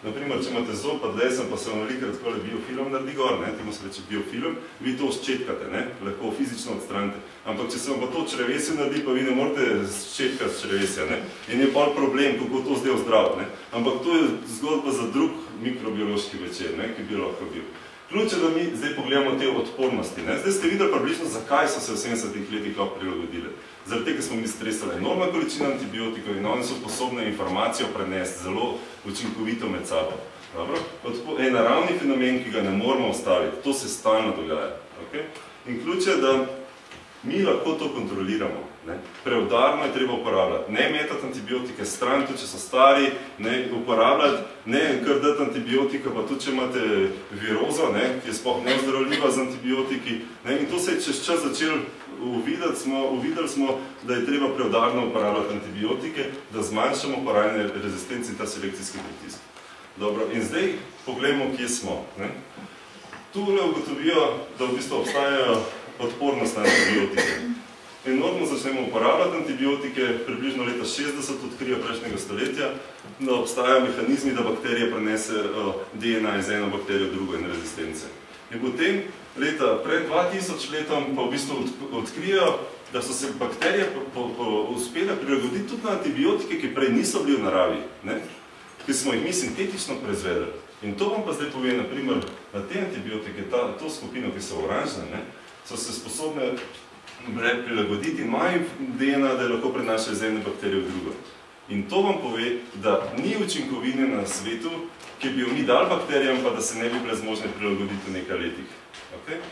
Speaker 1: naprimer, če imate zob, pa desen, pa se vam velikrat takole biofilm naredi gor, ne, temu se reče biofilm, vi to ščetkate, ne, lahko fizično odstranite. Ampak, če se vam pa to črevesje naredi, pa vi ne morete ščetkati črevesja, ne, in je pol problem, kako to zdaj ozdraviti, ne. Ampak to je zgodba za drug mikrobiološki večer, ne, ki bi lahko bil. Ključ je, da mi zdaj pogledamo te odpornosti. Ne? Zdaj ste videli približno, zakaj so se v 70-ih letih lahko prilagodili. Zaradi tega smo mi stresali enormna količina antibiotikov in oni so sposobni informacijo prenesti zelo učinkovito med sabo. Dobro? En naravni fenomen, ki ga ne moramo ustaviti. To se stalno dogaja. Okay? In ključ je, da mi lahko to kontroliramo. Ne? Preudarno je treba uporabljati. Ne metati antibiotike stran, tudi če so stari, ne uporabljati, ne kar dati antibiotika, pa tudi če imate virozo, ne, ki je sploh neozdravljiva z antibiotiki. Ne? In to se je čez čas začelo uvideli smo, da je treba preudarno uporabljati antibiotike, da zmanjšamo porajne rezistenci in ta selekcijski pritisk. Dobro, in zdaj pogledamo, kje smo. Ne? Tule ugotovijo, da v bistvu obstajajo odpornost na antibiotike. Enormno začnemo uporabljati antibiotike, približno leta 60 odkrijo prejšnjega stoletja, da obstajajo mehanizmi, da bakterije prenese DNA iz eno bakterijo v drugo in rezistence. In potem, leta pred 2000 letom, pa v bistvu odkrijo, da so se bakterije uspele prilagoditi tudi na antibiotike, ki prej niso bili v naravi, ne? Ki smo jih mi sintetično proizvedeli. In to vam pa zdaj pove, naprimer, na te antibiotike, to skupino, ki so oranžne, ne? So se sposobne prilagoditi in imajo DNA, da je lahko prenašajo iz ene bakterije v drugo. In to vam pove, da ni učinkovine na svetu, ki bi jo mi dali bakterijam, pa da se ne bi bile zmožne prilagoditi v nekaj letih. Okay?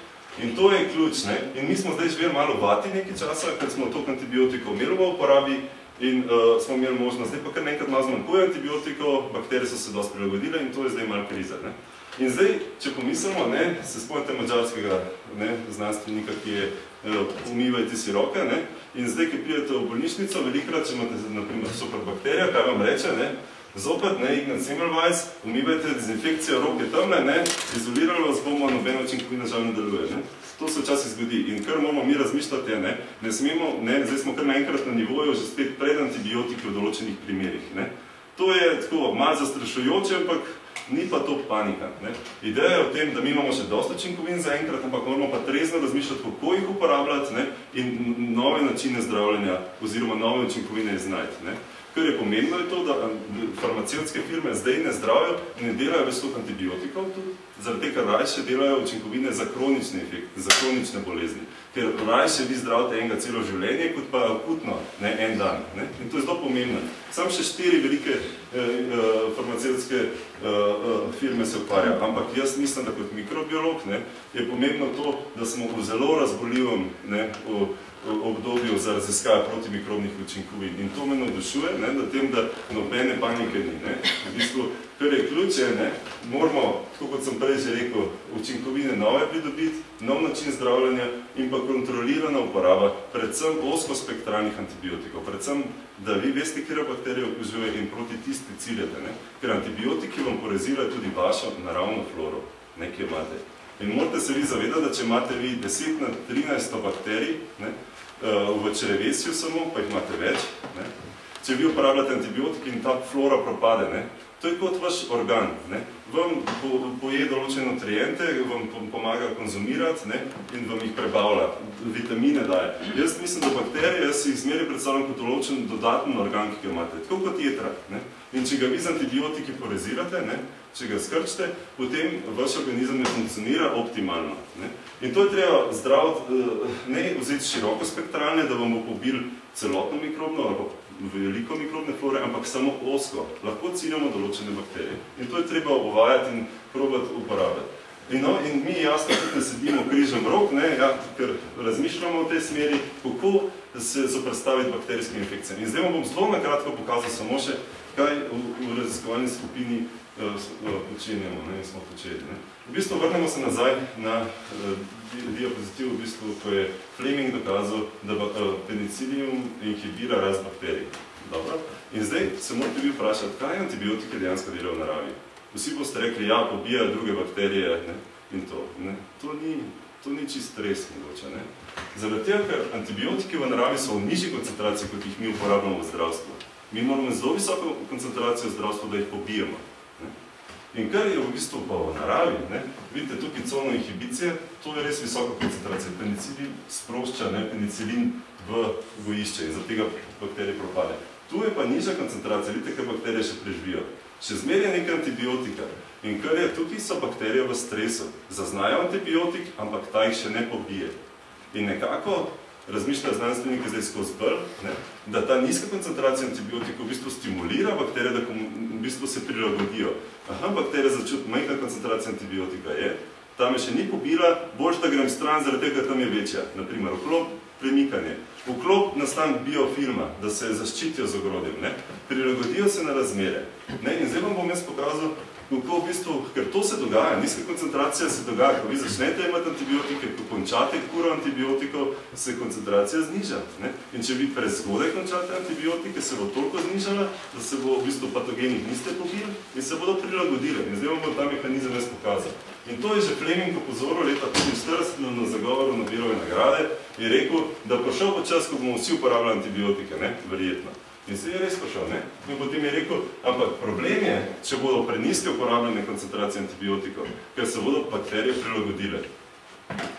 Speaker 1: In to je ključ. Ne? In mi smo zdaj živeli malo vati nekaj časa, ker smo toliko antibiotikov imeli v uporabi In smo imeli možnost, zdaj pa kar nekrat malo zmanjkuje antibiotikov, bakterije so se dosti prilagodile in to je zdaj malo kriza. Ne? In zdaj, če pomislimo, ne, se spomnite madžarskega znanstvenika, ki je umivajte si roke, ne, in zdaj, ki pridete v bolnišnico, velikrat, če imate, naprimer, superbakterija, kaj vam reče, ne, zopet, ne, Ignaz Semmelweis, umivajte, dezinfekcija, roke temne, ne, izolirali vas bomo, nobeno učinkovina žal ne deluje, ne. To se včasih zgodi in kar moramo mi razmišljati je, ne smemo, ne, zdaj smo kar naenkrat na nivoju že spet pred antibiotiki v določenih primerih, ne. To je tako malo zastrašujoče, ampak ni pa to panika. Ne. Ideja je v tem, da mi imamo še dosti učinkovin zaenkrat, ampak moramo pa trezno razmišljati, kako jih uporabljati, ne, in nove načine zdravljenja oziroma nove učinkovine iznajti. Ne. Kar je pomembno je to, da farmacevtske firme zdaj ne zdravijo, ne delajo več toliko antibiotikov tudi, zaradi tega rajše delajo učinkovine za kronične efekte, za kronične bolezni. Ker rajše vi zdravite enega celo življenje, kot pa akutno, ne, en dan. Ne? In to je zelo pomembno. Sam še 4 velike farmacevtske firme se ukvarjajo, ampak jaz mislim, da kot mikrobiolog, ne, je pomembno to, da smo v zelo razboljivem, ne, obdobju za raziskave protimikrobnih učinkovin. In to me navdušuje, ne, da tem, da nobene panike ni. Ne. V bistvu, kar je ključe, ne, moramo, tako kot sem prej že rekel, učinkovine nove pridobiti, nov način zdravljenja in pa kontrolirana uporaba, predvsem oskospektralnih antibiotikov. Predvsem, da vi veste, kjer bakterije okužuje in proti tisti ciljate. Ne. Ker antibiotiki vam porezirajo tudi vašo naravno floro, ne, ki jo imate. In morate se vi zavedati, da če imate vi 10 na 13 bakterij, ne, v črevesju samo, pa jih imate več, ne, če vi uporabljate antibiotiki in ta flora propade, ne, to je kot vaš organ. Ne, vam poje določene nutriente, vam pomaga konzumirati, ne, in vam jih prebavlja, vitamine daje. Jaz mislim, da bakterije, jaz si jih zmeri predstavljam kot določen dodaten organ, ki ga imate, tako kot jetra. Ne. In če ga vi z antibiotiki porezirate, ne, če ga skrčite, potem vaš organizem ne funkcionira optimalno. Ne. In to je treba zdraviti, ne vzeti široko spektralne, da vam bo pobil celotno mikrobno ali veliko mikrobne flore, ampak samo osko. Lahko ciljamo določene bakterije. In to je treba uvajati in probati uporabljati. In mi jasno tudi ne sedimo križem rok, ne, ja, ker razmišljamo v tej smeri, kako se zoperstaviti bakterijskim infekcijam. In zdaj vam bom zelo nakratko pokazal samo še, kaj v raziskovalni skupini počenjamo, ne, smo počeli. Ne. V bistvu vrnemo se nazaj na diapozitiv, v bistvu, ko je Fleming dokazal, da penicillium inhibira rast bakterij. Dobro? In zdaj se morate vi vprašati, kaj antibiotike dejansko delajo v naravi. Vsi boste rekli, ja, pobijajo druge bakterije, ne, in to. Ne. To ni čist res mogoče. Ne. Zaradi tega, ker antibiotiki v naravi so v nižji koncentraciji, kot jih mi uporabljamo v zdravstvu. Mi moramo zelo visoko koncentracijo v zdravstvu, da jih pobijemo. In kar je v bistvu pa v naravi, ne, vidite tukaj cono inhibicije, to je res visoka koncentracija. Penicilin sprošča, ne, penicilin v gojišče in zaradi tega bakterije propade. Tu je pa nižja koncentracija, vidite, kaj bakterije še preživijo. Še zmeraj je nekaj antibiotika. In kar je, tukaj so bakterije v stresu. Zaznajo antibiotik, ampak ta jih še ne pobije. In nekako razmišljajo znanstveniki zdaj skozi brl, da ta nizka koncentracija antibiotikov v bistvu stimulira bakterije, da v bistvu se prilagodijo. Aha, bakterija začuti, majhna koncentracija antibiotika je, tam je še ni pobila, boljš da grem stran, zaradi tega tam je večja. Naprimer, vklop, premikanje. Vklop nastan biofilma, da se zaščitijo z ogrodjem, ne? Prilagodijo se na razmere. Ne? In zdaj vam bom jaz pokazal, kako v bistvu, ker to se dogaja, nizka koncentracija se dogaja, ko vi začnete imati antibiotike, ko končate kuro antibiotikov, se koncentracija zniža. Ne? In če vi prezgodaj končate antibiotike, se bo toliko znižala, da se bo v bistvu patogenih niste pobili in se bodo prilagodili. In zdaj vam bo ta mehanizem jaz pokazal. In to je že Fleming opozoril leta 1945 na zagovoru Nobelove nagrade, je rekel, da prišel po čas, ko bomo vsi uporabljali antibiotike, ne? Verjetno. In se je res prišel, ne? In potem je rekel, ampak problem je, če bodo prenizke uporabljene koncentracije antibiotikov, ker se bodo bakterije prilagodile.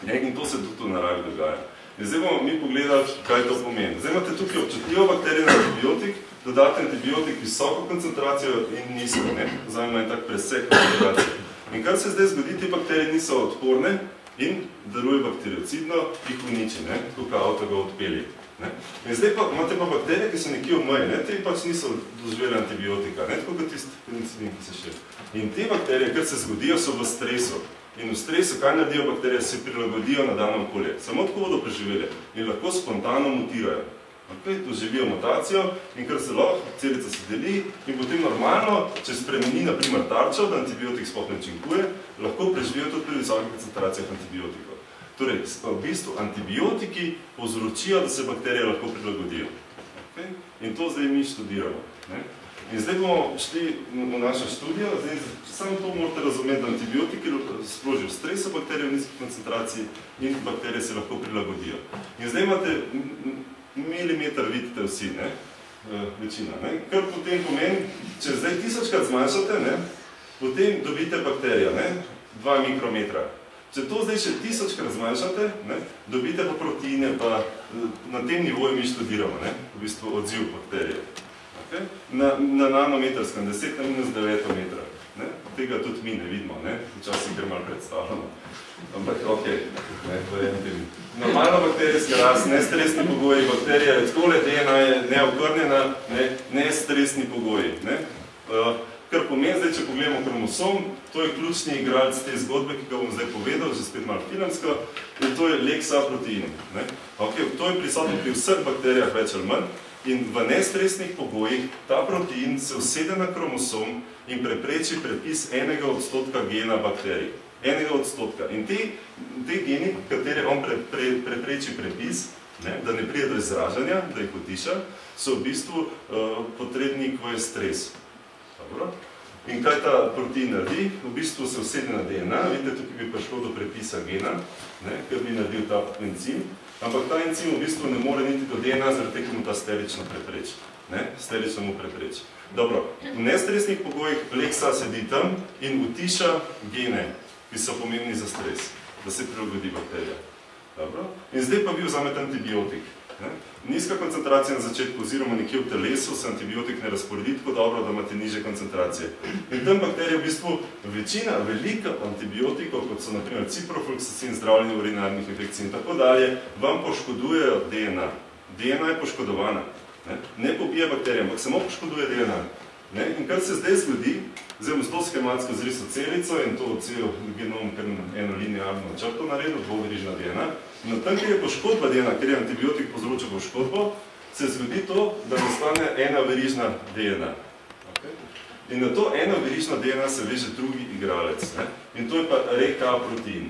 Speaker 1: In to se tudi v naravi dogaja. In zdaj bomo mi pogledali, kaj to pomeni. Zdaj imate tukaj občutljivo bakterijo na antibiotik, dodate antibiotik visoko koncentracijo in nizko, ne? Zdaj ima en tak presek koncentracije. In kar se zdaj zgodi, te bakterije niso odporne in deluje bakteriocidno, jih uniči, ne? Tako kao avto ga odpeli. Ne? In zdaj pa imate pa bakterije, ki so nekje v meji, ne? Te pač niso doživeli antibiotika, ne? Tako kot tisti penicilin, ki se še. In te bakterije, kar se zgodijo, so v stresu. In v stresu, kaj naredijo bakterije, se prilagodijo na dano okolje. Samo tako bodo preživeli in lahko spontano mutirajo. Okay, tu živijo mutacijo in kar se lahko, celica se deli in potem normalno, če spremeni na primer tarčo, da antibiotik sploh ne učinkuje, lahko preživijo tudi pri visokih koncentracijah antibiotikov. Torej, v bistvu antibiotiki povzročijo, da se bakterije lahko prilagodijo. Okay? In to zdaj mi študiramo. Ne? In zdaj bomo šli v našo študijo, zdaj samo to morate razumeti, da antibiotiki sprožijo stres v bakterije v nizki koncentraciji in bakterije se lahko prilagodijo. In zdaj imate milimeter, vidite vsi, ne? Večina. Ne? Kar potem pomeni, če zdaj 1000krat zmanjšate, ne? Potem dobite bakterijo, ne? 2 mikrometra. Če to zdaj še 1000krat zmanjšate, ne? Dobite pa proteine, pa na tem nivoju mi študiramo, ne? V bistvu odziv bakterije. Okay? Na nanometrskem, 10 na minus 9 metra. Ne? Tega tudi mi ne vidimo, ne? Včasih kar malo predstavljamo. Ampak, ok, ne, verjemite mi. Normalna bakterijska rast, nestresni pogoji, bakterija je takole, DNA je neokrnjena, nestresni pogoji. Ne? Kar pomeni, zdaj, če pogledamo kromosom, to je ključni igralec te zgodbe, ki ga bom zdaj povedal, že spet malo filmsko, in to je Lexa protein. Ne? Okay, to je prisotno pri vseh bakterijah več ali manj, in v nestresnih pogojih ta protein se usede na kromosom in prepreči prepis 1% gena bakterij. 1%. In te geni, katere on prepreči prepis, ne, da ne pride do izražanja, da jih utiša, so v bistvu potrebni, ko je stres. Dobro. In kaj ta protein naredi? V bistvu se usede na DNA, vidite, tukaj bi prišlo do prepisa gena, ne, ker bi naredil ta encim, ampak ta encim v bistvu ne more niti do DNA, zaradi tega mu ta sterično prepreči. Sterično mu prepreči. Dobro, v nestresnih pogojih Lexa sedi tam in utiša gene, ki so pomembni za stres, da se prilagodi bakterija. Dobro. In zdaj pa vi vzamete antibiotik. Ne? Nizka koncentracija na začetku oziroma nekje v telesu se antibiotik ne razporedi tako dobro, da imate nižje koncentracije. In tam bakterije v bistvu večina, velika antibiotikov, kot so naprimer ciprofloxacin, zdravljenje urinarnih infekcij in tako dalje, vam poškodujejo DNA. DNA je poškodovana. Ne pobija bakterije, ampak samo poškoduje DNA. Ne? In kar se zdaj zgodi, zdaj bom zelo schematsko zrisal celico in to cel genom, kar eno linearno črto naredil, dvoverižna DNA. In tam, kjer je poškodba DNA, ker je antibiotik povzročil poškodbo, se zgodi to, da nastane ena verižna DNA. Okay? In na to ena verižna DNA se veže drugi igralec. Ne? In to je pa RK protein.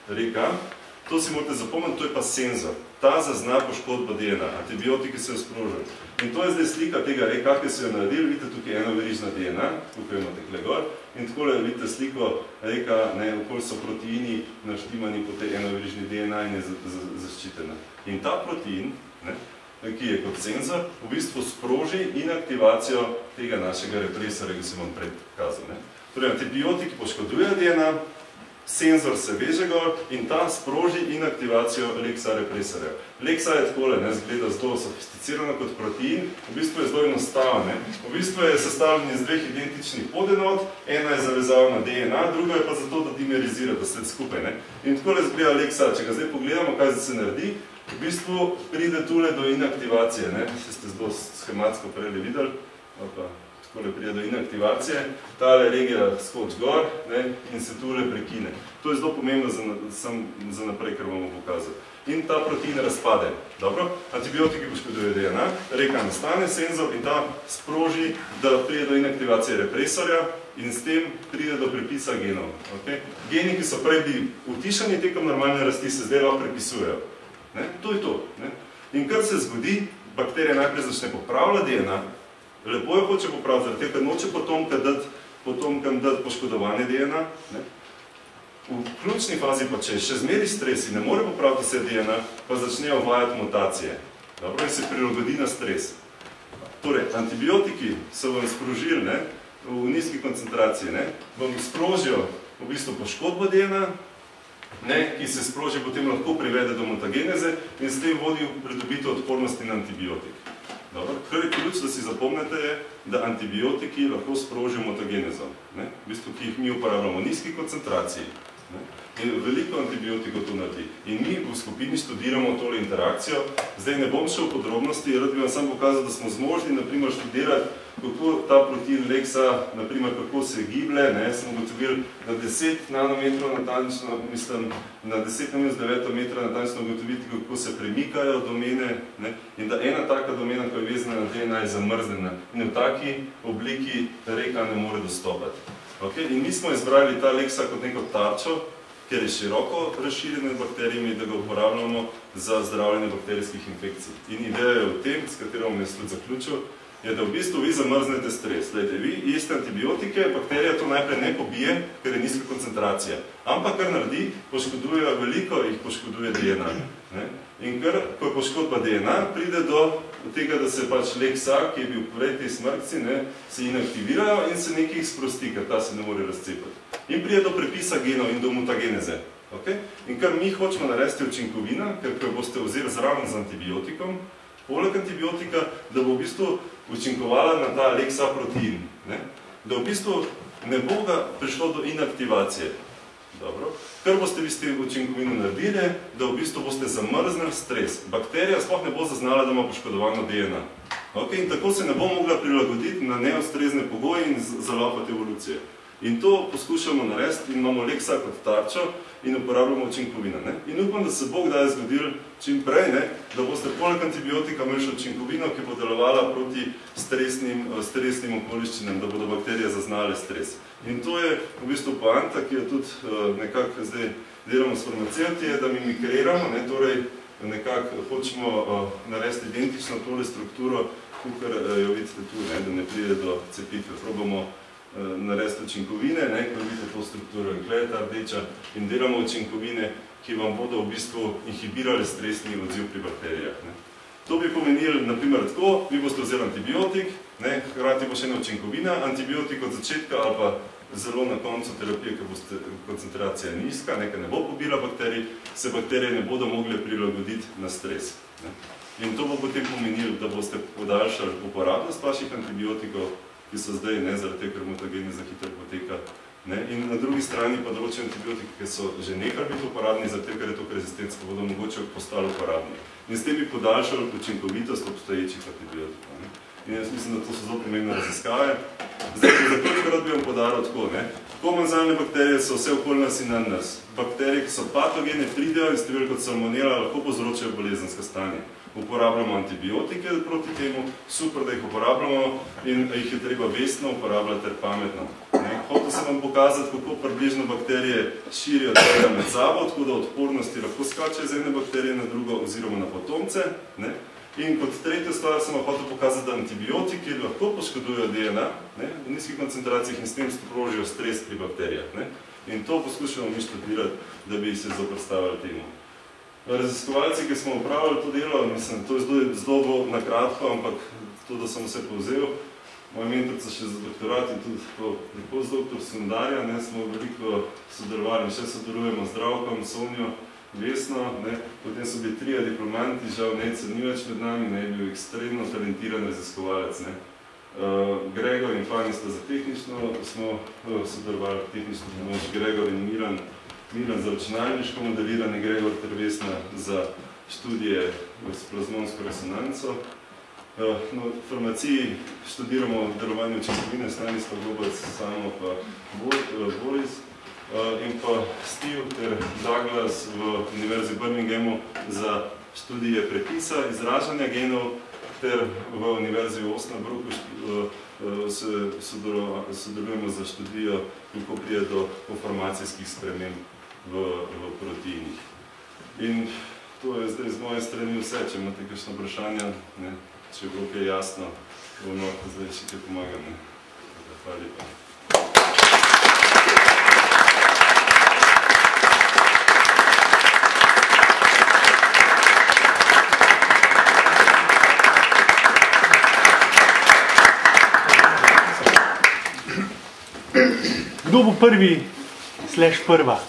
Speaker 1: RK, to si morate zapomniti, to je pa senzor. Ta zazna poškodbo DNA, antibiotiki se jo sprožijo. In to je zdaj slika tega RK, ki se jo naredili, vidite tukaj ena verižna DNA, tukaj imate tukaj gor, in takole vidite sliko RK, okoli so proteini naštimani po tej enoverižni DNA in je zaščitena. In ta protein, ne, ki je kot senzor, v bistvu sproži inaktivacijo tega našega represorja, ki sem vam prej pokazal. Ne. Torej, antibiotiki poškodujejo DNA, senzor se veže gor in ta sproži inaktivacijo Lexa represorja. Lexa je takole, ne, zgleda zelo sofisticirano kot protein, v bistvu je zelo enostaven. V bistvu je sestavljen iz dveh identičnih podenot, ena je zavezava na DNA, druga je pa zato, da dimerizira, da sled skupaj. Ne. In takole zgleda Lexa, če ga zdaj pogledamo, kaj se naredi, v bistvu pride tule do inaktivacije, ne, se ste zelo schematsko prej videli, takole pride do inaktivacije, tale regija skoč gor, ne, in se tule prekine. To je zelo pomembno za naprej, kar bomo pokazali. In ta protein razpade. Dobro? Antibiotiki poškodujejo DNA, reka nastane senzor in ta sproži, da pride do inaktivacije represorja in s tem pride do prepisa genov. Okay? Geni, ki so prej bili utišani tekom normalne rasti, se zdaj lahko prepisujejo. Ne? To je to. Ne? In kar se zgodi, bakterija najprej začne popravljati DNA, lepo jo hoče popraviti, zaradi tega noče potomkam dati poškodovanje DNA. Ne? V ključni fazi pa, če je še zmeri stres in ne more popraviti vse DNA, pa začnejo uvajati mutacije. Dobro, in se prilagodi na stres. Torej, antibiotiki so vam sprožili, ne, v nizki koncentraciji, ne, vam sprožijo v bistvu poškodbo DNA, ne, ki se sproži potem lahko privede do mutageneze in s tem vodi v pridobitev odpornosti na antibiotik. Dobro, kar je ključ, da si zapomnite, je, da antibiotiki lahko sprožijo mutagenezo, ne, v bistvu, ki jih mi uporabljamo v nizki koncentraciji. In veliko antibiotikov to naredi. In mi v skupini študiramo tole interakcijo. Zdaj ne bom šel v podrobnosti, rad bi vam samo pokazal, da smo zmožni naprimer študirati, kako ta protein Lexa, naprimer, kako se giblje, smo ugotovili na 10 nanometrov natančno, mislim, na 10⁻⁹ metra natančno ugotoviti, kako se premikajo domene, in da ena taka domena, ko je vezana na DNA, je zamrznjena in v taki obliki reka ne more dostopati. In mi smo izbrali ta Lexa kot neko tarčo, ker je široko razširjen med bakterijami, da ga uporabljamo za zdravljenje bakterijskih infekcij. In ideja je v tem, s katero bom jaz tudi zaključil, je, da v bistvu vi zamrznete stres. Glejte, vi jeste antibiotike, bakterija to najprej ne pobije, ker je nizka koncentracija. Ampak kar naredi, poškoduje veliko, jih poškoduje DNA. In ker, ko je poškodba DNA, pride do tega, da se pač Lexa, ki je bil prej tej smrkci, se inaktivirajo in se nekaj sprosti, ker ta se ne more razcepati. In pride do prepisa genov in do mutageneze. In kar mi hočemo narediti učinkovina, ker ko boste vzeli zraven z antibiotikom, poleg antibiotika, da bo v bistvu učinkovala na ta Lexa protein. Da v bistvu ne bo ga prišlo do inaktivacije. Kar boste vi s tem učinkovino naredili, da v bistvu boste zamrznili stres. Bakterija sploh ne bo zaznala, da ima poškodovano DNA. In tako se ne bo mogla prilagoditi na neustrezne pogoje in zalopati evolucije. In to poskušamo narediti in imamo Lexa kot tarčo in uporabljamo učinkovina. In upam, da se bo kdaj zgodil čim prej, da boste poleg antibiotika imeli še učinkovino, ki bo delovala proti stresnim okoliščinam, da bodo bakterije zaznale stres. In to je v bistvu poanta, ki jo tudi nekako zdaj delamo s farmacevti, da mimikriramo, torej nekako hočemo narediti identično tole strukturo, kar jo vidite tu, da ne pride do cepitve. Probamo narediti učinkovine, ko vidite to strukturo in tukaj je ta rdeča, in delamo učinkovine, ki vam bodo v bistvu inhibirali stresni odziv pri bakterijah. To bi pomenili, naprimer, tako, vi boste vzeli antibiotik, hkrati bo še ena učinkovina, antibiotik od začetka ali pa zelo na koncu terapije, ker boste koncentracija nizka, nekaj ne bo pobila bakterij, se bakterije ne bodo mogle prilagoditi na stres. In to bo potem pomenili, da boste podaljšali uporabnost vaših antibiotikov, ki so zdaj, zaradi tega, ker mutageneza hitro poteka. In na drugi strani pa določeni antibiotiki, ki so že nekaj biti uporabni, zaradi tega, ker je to rezistentsko, bodo mogoče postali uporabni. In s tem bi podaljšali učinkovitost obstoječih antibiotikov. In jaz mislim, da to so zelo pomembne raziskave. Zdaj, če zaključko rad bi vam podaril tako, komenzalne bakterije so vse okoli nas in na nas. Bakterije, ki so patogene, pridejo in stvari kot salmonela lahko povzročajo bolezensko stanje. Uporabljamo antibiotike proti temu, super, da jih uporabljamo in jih je treba vestno uporabljati ter pametno. Hotel sem vam pokazati, kako približno bakterije širijo tega med sabo, tako da odpornosti lahko skače z ene bakterije na drugo oziroma na potomce. In kot tretjo stvar sem vam hotel pokazati, da antibiotiki lahko poškodujo DNA v nizkih koncentracijah in s tem sprožijo stres pri bakterijah. In to poskušamo mi študirati, da bi se zoprstavili temu. Raziskovalci, ki smo upravili to delo, mislim, to je zelo na kratko, ampak to, da sem vse povzel, moj mentorica še za doktorat in tudi postdoktor Sundarja, smo veliko sodelovali in še sodelujemo z Zdravkom, Sonjo, Vesno, potem so bili 3 diplomanti, žal Nejce ni več med nami, je bil ekstremno talentiran raziskovalec. Gregor in Fani sta za tehnično, smo sodelovali tehnično pomoč, Gregor in Miran za računalniško modeliranje, Gregor ter Vesna za študije s plazmonsko resonanco. V farmaciji študiramo delovanje učinkovine, Stanislav Gobac, Samo pa Boris in pa Steve ter Douglas v Univerzi Birminghamu za študije prepisa, izražanja genov ter v Univerzi v Osnabrücku sodelujemo za študijo, kako pride do informacijskih sprememb v proteinih. In to je zdaj z moje strani vse, če imate kakšno vprašanje, če je bilo kaj jasno, bom lahko zdaj še kaj pomagam. Hvala lepa.
Speaker 2: Kdo bo prvi / prva?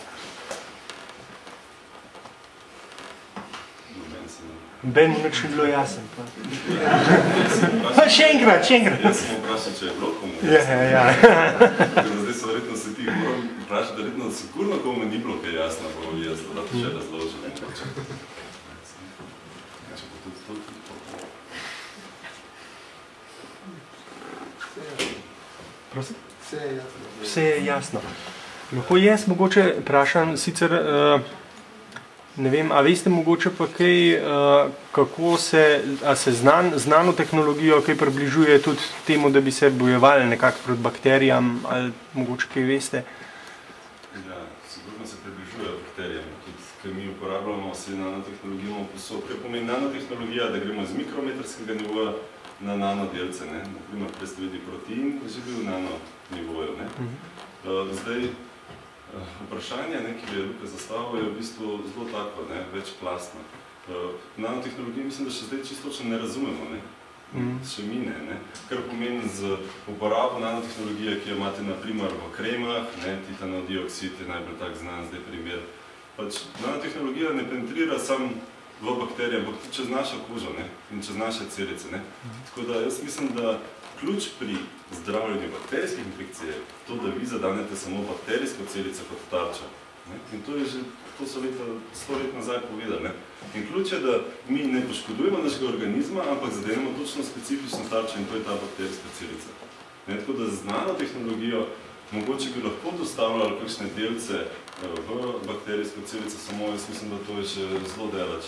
Speaker 2: Ben mu nič ni bilo jasen. Pa še enkrat.
Speaker 1: Jaz sem vprašal, če je bilo komu jasno.
Speaker 2: Ja.
Speaker 1: Zdaj so verjetno se ti moram vprašati, da verjetno sigurno komu ni bilo kaj jasno, pa jaz da to še razložil. Če bo tudi to.
Speaker 2: Prosim?
Speaker 3: Vse je jasno.
Speaker 2: Vse je jasno. Lahko jaz mogoče vprašam, sicer, ne vem, a veste mogoče pa kaj, kako se znano tehnologijo kaj približuje tudi temu, da bi se bojevali nekako proti bakterijam, ali mogoče kaj veste?
Speaker 1: Ja, sigurno se približuje bakterijam. Tudi, ker mi uporabljamo vse nanotehnologijo posod. Kaj pomeni nanotehnologija, da gremo iz mikrometrskega nivoja na nanodelce, ne? Naprimer, prej ste videli protein, že bil v nanonivoju, ne? Zdaj, vprašanje, ki bi je Luka zastavil, je v bistvu zelo tako, večplastno. Nanotehnologije mislim, da še zdaj čisto ne razumemo, še mi ne. Kar pomeni z uporabo nanotehnologije, ki jo imate naprimer v kremah, titanov dioksid je najbolj tak znan zdaj primer. Nanotehnologija ne penetrira samo v bakterije, ampak tudi čez našo kožo in čez naše celice. Tako da jaz mislim, da ključ pri zdravljenju bakterijskih infekcij je to, da vi zadanete samo bakterijsko celico kot tarčo. In to so 100 let nazaj povedali. In ključ je, da mi ne poškodujemo našega organizma, ampak zadenemo točno specifično tarčo in to je ta bakterijska celica. Tako da z nanotehnologijo mogoče bi lahko dostavljali kakšne delce v bakterijsko celico, samo jaz mislim, da to je še zelo daleč.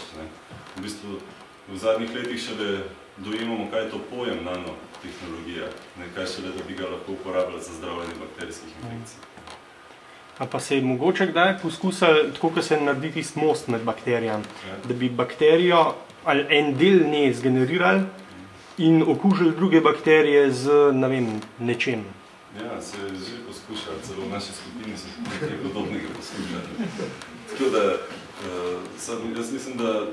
Speaker 1: V bistvu v zadnjih letih šele dojemamo, kaj je to pojem nanotehnologija, kaj šele, da bi ga lahko uporabljali za zdravljenje bakterijskih infekcij.
Speaker 2: A pa se je mogoče kdaj poskusili, tako kot se naredi tisti most med bakterijami, da bi bakterijo ali en del nje zgenerirali in okužili druge bakterije z, ne vem, nečem?
Speaker 1: Ja, se je že poskušali, celo v naši skupini so nekaj podobnega poskušali. Tako da, jaz mislim, da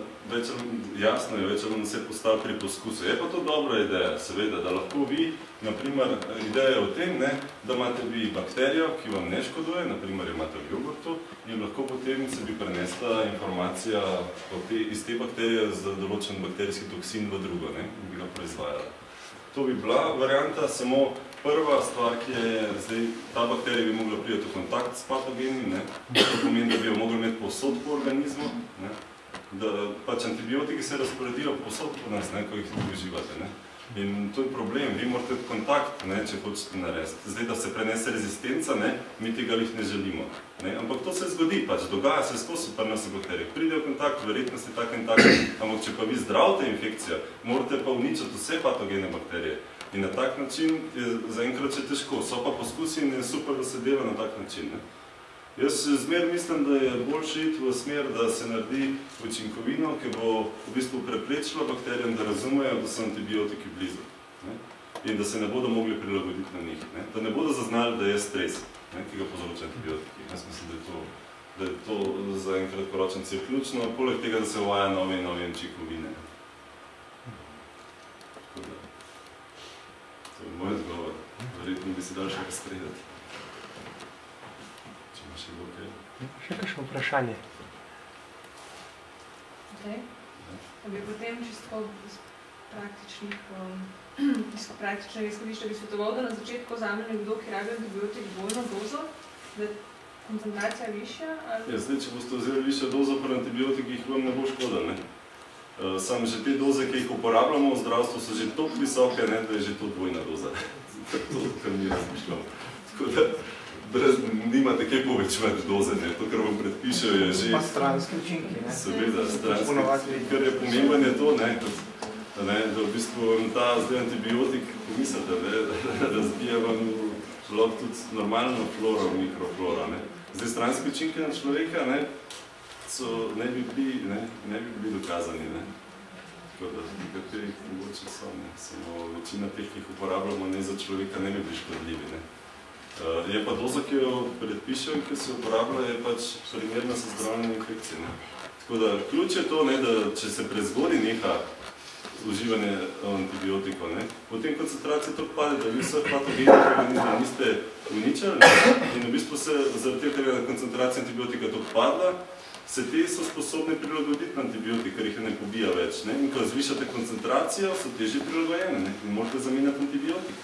Speaker 1: jasno je, več ali manj se postavi pri poskusu. Je pa to dobra ideja, seveda, da lahko vi, naprimer, ideja je o tem, da imate vi bakterijo, ki vam ne škoduje, naprimer imate v jogurtu, in lahko potem se bi prenesla informacija iz te bakterije za določen bakterijski toksin v drugo, in bi ga proizvajala. To bi bila varianta, samo prva stvar, ki je zdaj, ta bakterija bi mogla priti v kontakt s patogenim, to pomeni, da bi jo mogli imeti povsod po organizmu, da pač antibiotiki se razporedijo povsod po nas, ko jih uživate. In to je problem, vi morate kontakt, če hočete narediti. Zdaj, da se prenese rezistenca, mi tega lih ne želimo. Ampak to se zgodi, pač dogaja se skozi pri nas v bakterijah. Pride v kontakt, verjetnost je tak in tak, ampak če pa vi zdravite infekcijo, morate pa uničiti vse patogene bakterije. In na tak način je zaenkrat še težko. So pa poskusi in je super, da se dela na tak način. Jaz zmer mislim, da je boljše iti v smer, da se naredi učinkovino, ki bo v bistvu preprečila bakterijam, da razumejo, da so antibiotiki blizu. In da se ne bodo mogli prilagoditi na njih. Da ne bodo zaznali, da je stres, ki ga povzroča antibiotiki. Jaz mislim, da je to za en kratkoročen cilj ključno, poleg tega, da se uvaja nove in nove učinkovine. To je moj odgovor. Verjetno bi se dal še razstredati.
Speaker 2: Še kakšno vprašanje?
Speaker 4: Da bi potem čisto iz praktičnega izhodišča bi svetoval, da na začetku vzame nekdo, ki rabi antibiotik dvojno dozo, da je koncentracija višja?
Speaker 1: Zdaj, če boste vzeli višjo dozo pri antibiotikih, vam ne bo škoda. Samo že te doze, ki jih uporabljamo v zdravstvu, so že toliko visoke, da je že to dvojna doza. To, kar mi razmišljamo. Tako da nimate kaj povečevati doze, to, kar vam predpišejo, je že...
Speaker 3: Pa stranski učinki,
Speaker 1: Seveda, stranski. Kar je pomemben je to, da v bistvu ta zdaj antibiotik, pomislite, razbija vam lahko tudi normalno floro, mikroflora. Zdaj, stranski učinki na človeka ne bi bili dokazani. Tako da nekateri mogoče so, samo večina teh, ki jih uporabljamo, ne za človeka, ne bi bili škodljivi. Je pa doza, ki jo predpišejo in ki se uporablja, je pač primerna za zdravljenje infekcije. Tako da ključ je to, da če se prezgodi neha uživanje antibiotikov. Ne. Potem koncentracija to pade, da vi vseh patogenih organizmov niste uničili, ne. In v bistvu se zaradi tega, ker je koncentracija antibiotika to padla, se te so sposobne prilagoditi na antibiotik, ker jih ne pobija več. Ne. In ko zvišate koncentracijo, so težje prilagojene, ne. In morate zamenjati antibiotik.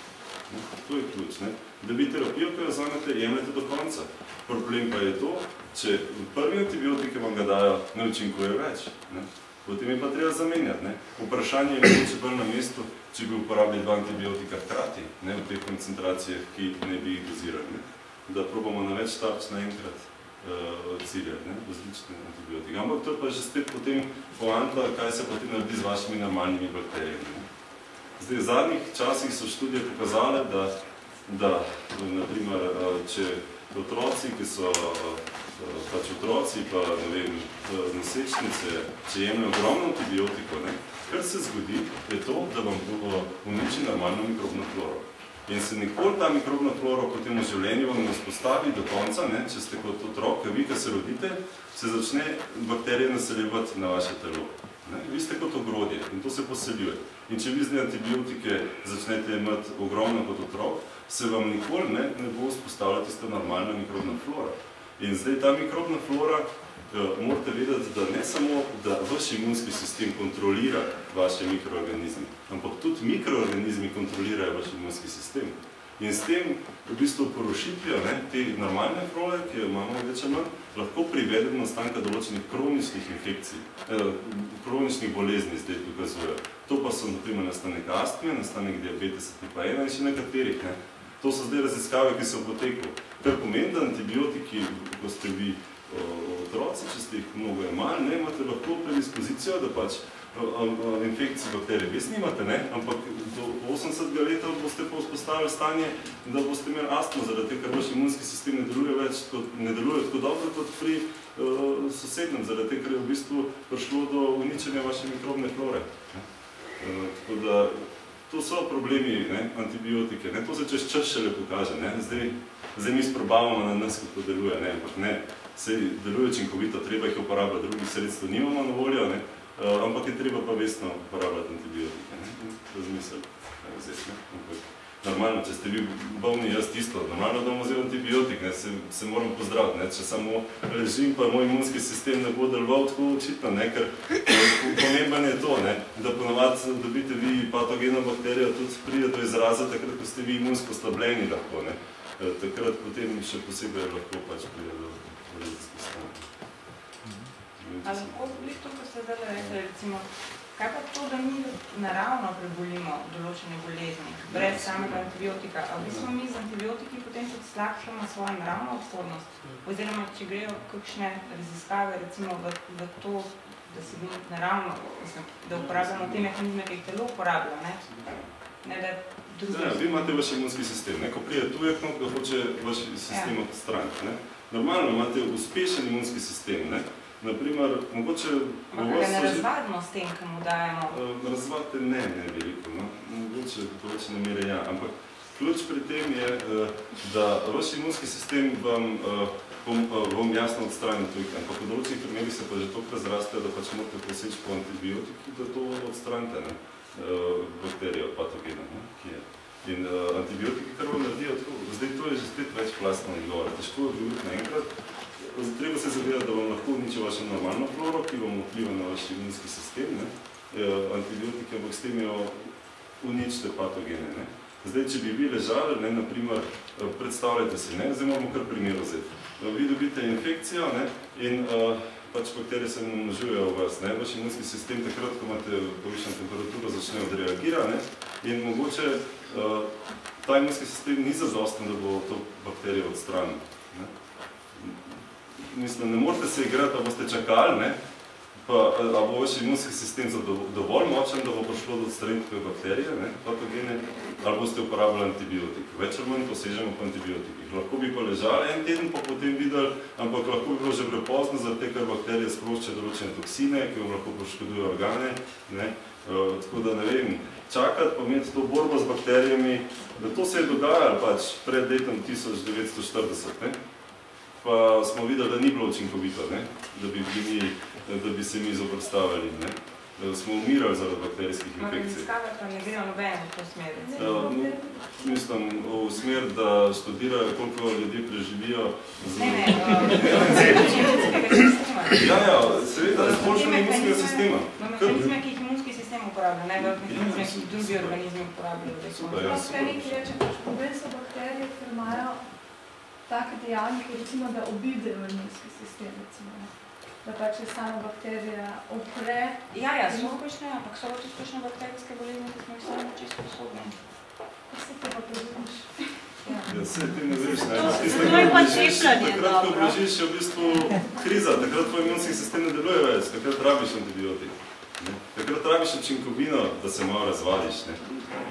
Speaker 1: Ne. To je ključ. Ne. Da bi terapijo, ki jo vzamete, jemljete do konca. Problem pa je to, če prvi antibiotik, ki vam ga dajo, ne učinkuje več. Ne. Potem je pa treba zamenjati. Ne. Vprašanje je mogoče bolj na mestu, če bi uporabili 2 antibiotika hkrati, ne, v teh koncentracijah, ki ne bi jih dozirali. Ne. Da probamo na več tarč naenkrat ciljati, ne, različne antibiotike. Ampak to je pa že spet potem poanta, kaj se potem naredi z vašimi normalnimi bakterijami. Ne. Zdaj, v zadnjih časih so študije pokazale, da naprimer, če otroci, ki so pač otroci, pa ne vem, nosečnice, če jemljajo ogromno antibiotikov, ne, kar se zgodi, je to, da vam uniči normalno mikrobno floro. In se nikoli ta mikrobna flora potem v življenju vam ne vzpostavi do konca, ne, če ste kot otrok, vi, ki se rodite, se začne bakterije naseljevati na vaše telo. Ne. Vi ste kot ogrodje in to se poseljuje. In če vi zdaj antibiotike začnete imeti ogromno kot otrok, se vam nikoli ne bo vzpostavljati tista normalna mikrobna flora. In zdaj ta mikrobna flora, morate vedeti, da ne samo, da vaš imunski sistem kontrolira vaše mikroorganizme, ampak tudi mikroorganizmi kontrolirajo vaš imunski sistem. In s tem, v bistvu, porušitvijo te normalne flore, ki jo imamo več ali manj, lahko privede do nastanka določenih kroničnih infekcij, kroničnih bolezni zdaj dokazujejo. To pa so, naprimer, nastanek astme, nastanek diabetesa tipa 1 in še nekaterih. Ne. To so zdaj raziskave, ki so v poteku. Kar pomeni, da antibiotiki, ko ste vi otroci, če ste jih mnogo jemali, ne, imate lahko predispozicijo, da pač infekciji bakterij res nimate, ne, ampak do 80. leta boste pa vzpostavili stanje, da boste imeli astmo, zaradi tega, ker vaš imunski sistem ne deluje tako dobro kot pri sosednjem, zaradi tega, ker je v bistvu prišlo do uničenja vaše mikrobne flore. Tako da, to so problemi, ne, antibiotike, ne, to se čez čas šele pokaže, ne, zdaj mi sprobavamo na nas, kako deluje, ne, ampak ne, se deluje učinkovito, treba jih uporabljati, drugih sredstev nimamo na voljo, ne, ampak je treba pa vestno uporabljati antibiotike, ne, razmisliti, ne, ampak normalno, če ste vi bolni, jaz tisto, normalno, da bomo vzeli antibiotik, ne, se moram pozdraviti, ne, če samo ležim, pa moj imunski sistem ne bo deloval tako očitno, ne, ker pomemben je to, ne, da ponavadi dobite vi patogeno bakterijo, tudi pride do izraza, takrat, ko ste vi imunsko slabljeni lahko, ne, takrat potem še posebej lahko pač pride do bolezenskih stanj.
Speaker 5: A lahko bili to, ko ste zdaj rekli, recimo, kaj pa to, da mi naravno prebolimo določene bolezni, brez samega antibiotika? A v bistvu mi z antibiotiki potem tudi slabšamo svojo naravno odpornost? Oziroma, če grejo kakšne raziskave, recimo, v to, da se mi naravno, da uporabljamo te mehanizme, ki jih telo uporablja, ne? Ne, da drugi...
Speaker 1: Vi imate vaš imunski sistem, ne? Ko pride tujek, da hoče vaš sistem odstraniti, ne? Normalno imate uspešen imunski sistem, ne? Naprimer, mogoče...
Speaker 5: Ampak ne razvadimo s tem, ki mu dajemo?
Speaker 1: Razvadite ne veliko, no? Mogoče določene mere ja, ampak ključ pri tem je, da vaš imunski sistem vam jasno odstrani tujke, ampak v določenih primerih se pa že toliko razraste, da pač morate poseči po antibiotiki, da to odstranite, ne? Bakterijo, patogena, ne? Ki je. In antibiotiki, kar vam naredijo, zdaj to je že spet večplastno odgovor, težko je govoriti naenkrat. Treba se zavedati, da vam lahko uniči vašo normalno floro, ki vam vpliva na vaš imunski sistem, ne? Antibiotike, ampak s tem jo uničite patogene, ne? Zdaj, če bi vi ležali, ne, naprimer, predstavljajte si, ne? Zdaj moramo kar primer vzeti. Vi dobite infekcijo, ne? In pač bakterije se namnožujejo v vas, ne? Vaš imunski sistem takrat, ko imate povišeno temperaturo, začne odreagira, ne? In mogoče ta imunski sistem ni zadosten, da bo to bakterijo odstranil, ne? Mislim, ne morate se igrati, da boste čakali, ne? A bo vaš imunski sistem dovolj močen, da bo prišlo do odstranitve bakterije, ne? Patogene, ali boste uporabljali antibiotik. Več ali manj posežemo po antibiotikih. Lahko bi pa ležali en teden, pa potem videli, ampak lahko bi bilo že prepozno, zaradi tega, ker bakterije sproščajo določene toksine, ki vam lahko poškodujejo organe, ne? Tako da ne vem, čakati pa imeti to borbo z bakterijami, da to se je dogajalo pač pred letom 1940, ne? Pa smo videli, da ni bilo učinkovito, ne? Da bi se mi zoprstavili, ne? smo umirali zaradi bakterijskih infekcij.
Speaker 5: Raziskave pa ne grejo nobene v to smer.
Speaker 1: Mislim, v smer, da študirajo, koliko ljudi preživijo z... Ja, seveda, izboljšanje imunskega sistema.
Speaker 5: Mehanizme, ki jih imunski sistem uporablja, ne mehanizme, ki jih drugi organizmi uporabljajo.
Speaker 4: Kaj nekaj reče, problem so bakterije, ker imajo take dejavnike, recimo, da obidejo imunski sistem, recimo. Da pač je sama bakterija opre.
Speaker 5: Ja, so uspešne, ampak so uspešne bakterijske bolezni, ki smo jih sami čisto sposobni.
Speaker 4: Kaj se te pa prezimaš?
Speaker 1: Ja, se ti ne veš, ne?
Speaker 6: To je pa češljanje,
Speaker 1: takrat, ko obležiš, je v bistvu kriza, takrat tvoj imunski sistem ne deluje več, takrat rabiš antibiotik. Takrat rabiš učinkovino, da se malo razvadiš, ne?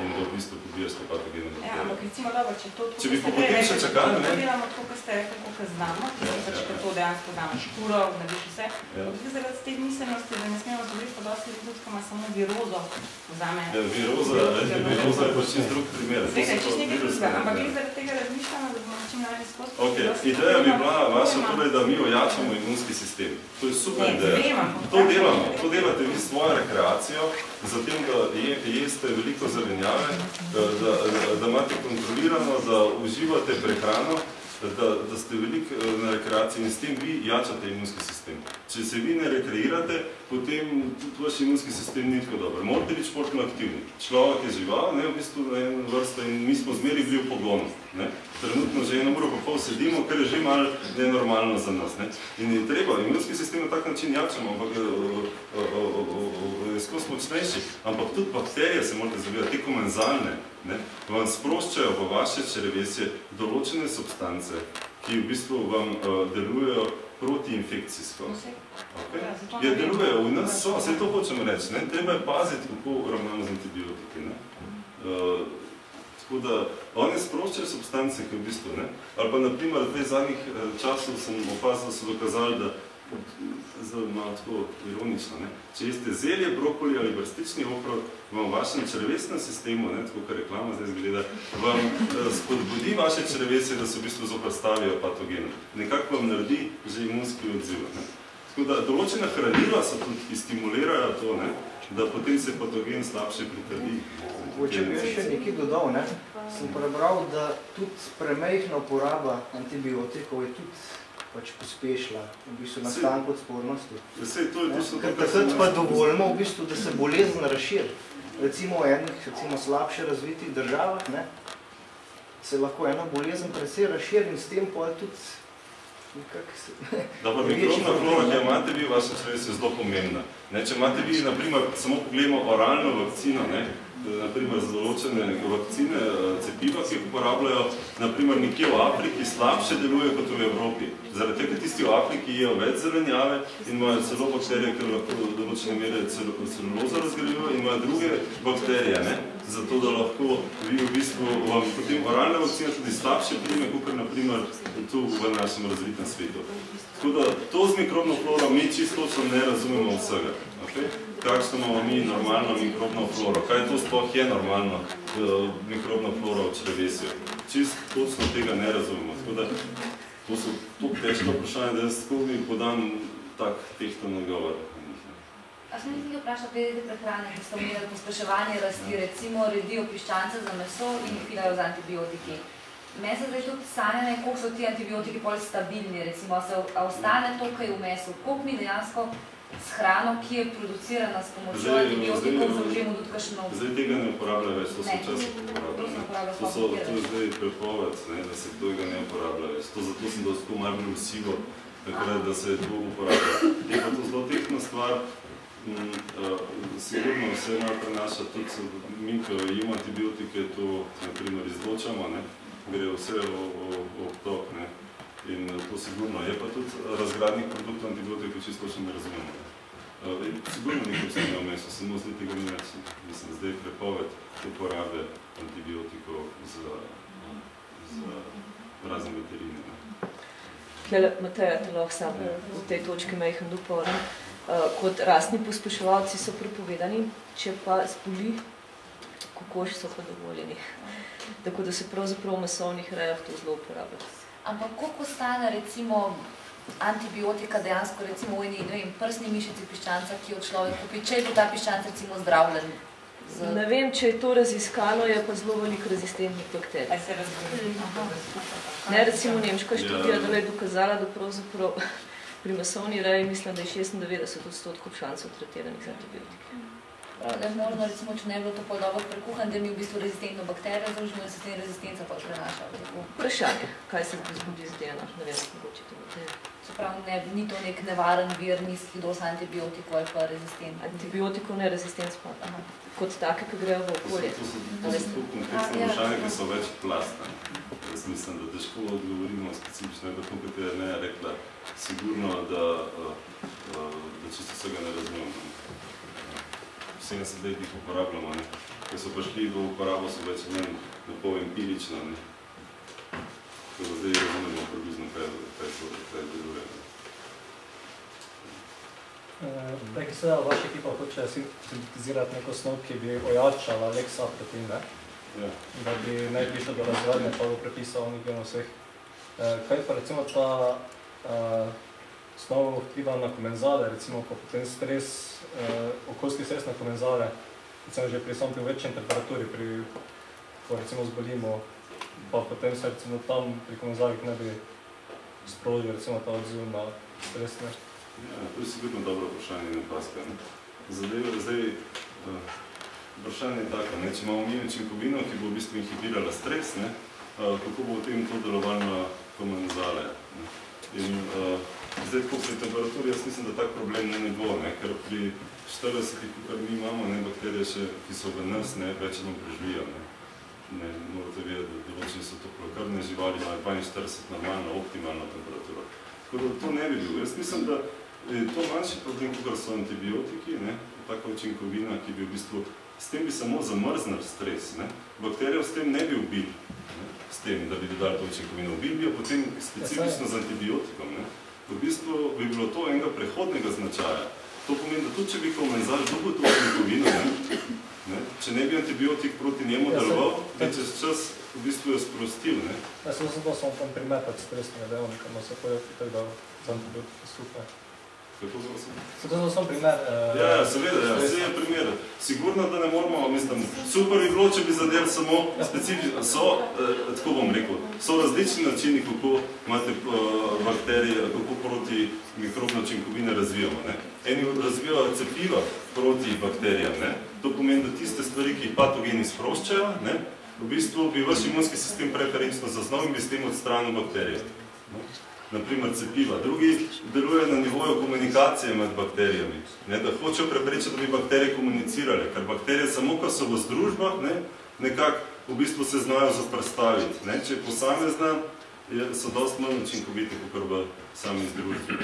Speaker 1: In da v bistvu pobiješ to patogene bakterije.
Speaker 5: Ja, ampak recimo dobro, če to
Speaker 1: če bi potem še čakali, ne?
Speaker 5: delamo tako, kot ste rekli, koliko znamo, pač to dejansko damo škuro, narediš vse. Tudi zaradi te miselnosti, da ne smemo zboriti, pa dosti ljudi, ki ima samo virozo vzame.
Speaker 1: Ja, viroza je pa čist drug primer.
Speaker 5: Čist nekaj drugega, ampak glede zaradi tega razmišljamo, da bomo čim lažje skozi.
Speaker 1: Ok, ideja bi bila vaša torej, da mi ojačamo imunski sistem. To je super ideja. To delamo, to delate vi svojo rekreacijo, zatem, da jeste veliko zelenjave, da imate kontrolirano, da uživate prehrano, da ste veliko na rekreaciji in s tem vi jačate imunski sistem. Če se vi ne rekreirate, potem tudi vaš imunski sistem ni tako dober. Morate biti športno aktivni. Človek je žival, ne, v bistvu na eno vrsto in mi smo zmeri bili v pogonu. Trenutno že 1 uro pa pol sedimo, kar je že malo nenormalno za nas. Ne. In je treba, imunski sistem na tak način jačamo, ampak je skozi močnejši. Ampak tudi bakterije se morate zavedati, te komenzalne, vam sproščajo v vaše črevesje določene substance, ki v bistvu vam delujejo protiinfekcijsko. Ja, delujejo, v nas so, vse to hočemo reči, treba je paziti, kako ravnamo z antibiotiki. Tako da, oni sproščajo substance, ki v bistvu, ali pa naprimer, v zadnjih časov sem opazil, da so dokazali, da zelo malo tako ironično. Če jeste zelje, brokoli ali brstični okrog, vam v vašem črevesnem sistemu, tako kar reklama zdaj izgleda, vam spodbudi vaše črevesje, da se v bistvu zoprstavijo patogenu. Nekako vam naredi že imunski odziv. Tako da določena hranila so tudi, ki stimulirajo to, da potem se patogen slabše pritrdi.
Speaker 3: Če bi še nekaj dodal, sem prebral, da tudi premejhna uporaba antibiotikov je tudi pač pospešila v bistvu nastanku odpornosti. Takrat pa dovoljimo v bistvu, da se bolezen razširi. Recimo v enih slabše razvitih državah se lahko ena bolezen precej razširi in s tem pa tudi
Speaker 1: Dobro, mikrobna flora, ki jo imate vi v vašem črevesju, je zelo pomembna. Če imate vi, naprimer, samo pogledamo oralno vakcino, naprimer za določene vakcine, cepiva, ki jih uporabljajo, naprimer nekje v Afriki slabše deluje kot v Evropi. Zaradi tega tisti v Afriki jejo več zelenjave in imajo celo bakterije, ki lahko v določene mere celulozo razgradijo in imajo druge bakterije, zato da lahko vi v bistvu vam potem oralna vakcina tudi slabše prime, kot naprimer tu v našem razvitem svetu. Tako da to z mikrobno floro mi čisto ne razumemo vsega. Kakšno imamo mi normalno mikrobno floro? Kaj to sploh je normalno mikrobno floro v črevesju? Čisto točno tega ne razumemo. Tako da to so toliko težko vprašanje, da jaz tako mi podam tak tehten odgovor.
Speaker 6: A sem nekaj vprašal glede prehrane, ki ste omenili pospeševanje rasti, recimo redijo piščance za meso in jih filajo z antibiotiki. Meni se zdaj tudi sanjanje, koliko so ti antibiotiki bolj stabilni, recimo, a ostane to, kaj je v mesu, koliko mi dejansko s hrano, ki je producirana s pomočjo antibiotikov, zavržemo tudi kakšno...
Speaker 1: Zdaj tega ne uporablja več, to so včasih uporabljali. To je zdaj prepoved, da se tega ne uporablja več. Zato sem dosti malo bolj vsivo, takrat, da se to uporablja. Je pa to zelo tehtna stvar, sigurno vse malo prenaša tudi, mi, ko jemo antibiotike, to naprimer izločamo, gre vse v obtok, in to sigurno. Je pa tudi razgradnih produktov antibiotikov čisto še ne razumemo. Sigurno nekaj vsega v mesu, samo zdaj tega ni več. Mislim, zdaj prepoved uporabe antibiotikov za razne veterine.
Speaker 7: Tule, Mateja, te lahko sam v tej točki majhen dopolnim. Kot rastni pospeševalci so prepovedani, če pa zboli, kokoši so pa dovoljeni. Tako da se pravzaprav v masovnih rejah to zelo uporablja.
Speaker 6: Ampak koliko stane recimo antibiotika dejansko recimo v eni, ne vem, prsni mišici piščanca, ki jo človek kupi, če je bil ta piščanc recimo zdravljen?
Speaker 7: Ne vem, če je to raziskano, je pa zelo veliko rezistentnih bakterij.
Speaker 5: Kaj se razgledi?
Speaker 7: Ne, recimo nemška študija je dokazala, da pravzaprav pri masovni reji mislim, da je 96% šansov tretiranih z antibiotiki.
Speaker 6: Da je možno, recimo, če ne bi bilo to pol dobro prekuhan, da mi v bistvu rezistentno bakterijo zaužimo in se s tem rezistenca pa prenaša.
Speaker 7: Vprašanje, kaj se zgodi z DNA, ne vem, mogoče to bakterije.
Speaker 6: Se pravi, ni to nek nevaren vir nizkih dos antibiotikov ali pa rezistent?
Speaker 7: Antibiotikov ne, rezistenc pa. Kot take, ki grejo v okolje.
Speaker 1: To so tu kompleksne vprašanje, ki so več plastne. Jaz mislim, da težko odgovorimo specifično, kot kot je Neja rekla, sigurno, da čisto vsega ne razumemo. 70 let jih uporabljamo, ko so pa šli v uporabo, so več na pol empirično. Tako da zdaj razumemo približno, kaj deluje.
Speaker 8: Ki seveda vaša ekipa hoče sintetizirati neko snov, ki bi ojačala leksaprotein, da bi naj prišlo do razgradnje pa do prepisa onih genov vseh. Kaj pa recimo ta snov vpliva na komenzale, recimo ko potem stres, okoljski stres na komenzale, recimo že pri večjem temperaturi, ko recimo zbolimo, pa potem se recimo tam pri komenzalih ne bi sprožil recimo ta odziv na stres, ne?
Speaker 1: Ja, to je sigurno dobro vprašanje na paska. Zdaj, vprašanje je tako, če imamo mi učinkovino, ki bo v bistvu inhibirala stres, kako bo v tem to delovalo na komenzale. In zdaj, ko pri temperaturi, jaz mislim, da tak problem ne bo, ker pri 40-ih, kar mi imamo, bakterije, ki so v nas, več nam preživijo. Morate vedeti, da določeni so toplokrvne živali, imajo 42 normalno, optimalno temperaturo. Tako da to ne bi bil. Jaz mislim, da je to manjši problem, kot so antibiotiki, taka učinkovina, ki bi v bistvu, s tem bi samo zamrznil stres. Bakterijo s tem ne bi ubili, s tem, da bi dodali to učinkovino. Ubili bi jo potem specifično z antibiotikom. V bistvu bi bilo to enega prehodnega značaja. To pomeni, da tudi če bi komenzal dobil to učinkovino, če ne bi antibiotik proti njemu deloval, bi čez čas v bistvu jo sprostil.
Speaker 8: Ja, zato smo tam primetati stresnega dejavnika, se pojavi tako da z antibiotika skupaj.
Speaker 1: Kako zelo sem?
Speaker 8: Zato sem primer.
Speaker 1: Ja, seveda, vse je primer. Sigurno, da ne moramo, mislim, super bi bilo, če bi zadeli samo specifično. Tako bom rekel, so različni načini, kako imate bakterije, kako proti mikrobne učinkovine razvijamo. Eni razvijajo cepiva proti bakterijam. To pomeni, da tiste stvari, ki jih patogeni sproščajo, v bistvu bi vaš imunski sistem preferenčno zaznal in bi s tem odstranil bakterijo. Naprimer cepiva. Drugi delujejo na nivoju komunikacije med bakterijami. Da hočejo preprečiti, da bi bakterije komunicirale, ker bakterije samo, ko so v združbah, nekako v bistvu se znajo zoprstaviti. Če je posamezna, so dosti manj učinkoviti, kot v sami združbi.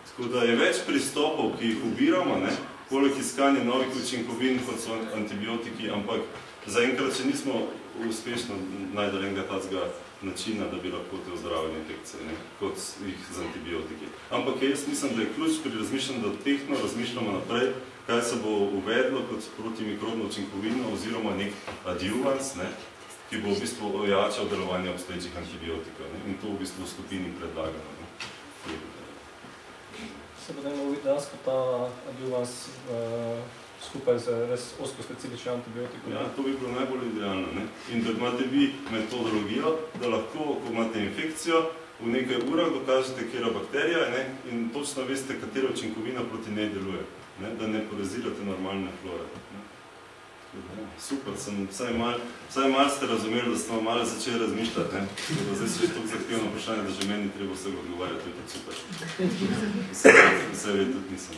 Speaker 1: Tako da je več pristopov, ki jih ubiramo, poleg iskanja novih učinkovin, kot so antibiotiki, ampak zaenkrat, če nismo uspešno najdeli enega tacega načina, da bi lahko te ozdravili infekcije, kot jih z antibiotiki. Ampak jaz mislim, da je ključ pri razmišljanju, da tehno razmišljamo naprej, kaj se bo uvedlo kot protimikrobno učinkovino oziroma nek adjuvans, ki bo v bistvu ojačal delovanje obstoječih antibiotikov. In to v bistvu v skupini predlagano.
Speaker 8: Se potem mogoče dejansko ta adjuvans skupaj z res osko-specifičnim antibiotikom.
Speaker 1: Ja, to bi bilo najbolj idealno. In da imate vi metodologijo, da lahko, ko imate infekcijo, v nekaj urah dokažete, katera bakterija in točno veste, katera učinkovina proti njej deluje. Da ne parazirate normalne flore. Super, vsaj malo ste razumeli, da smo malo začeli razmišljati. Zdaj se je tako zahtevno vprašanje, da že meni treba vsega odgovarjati, to je tudi super. Vse ve, tudi nisem.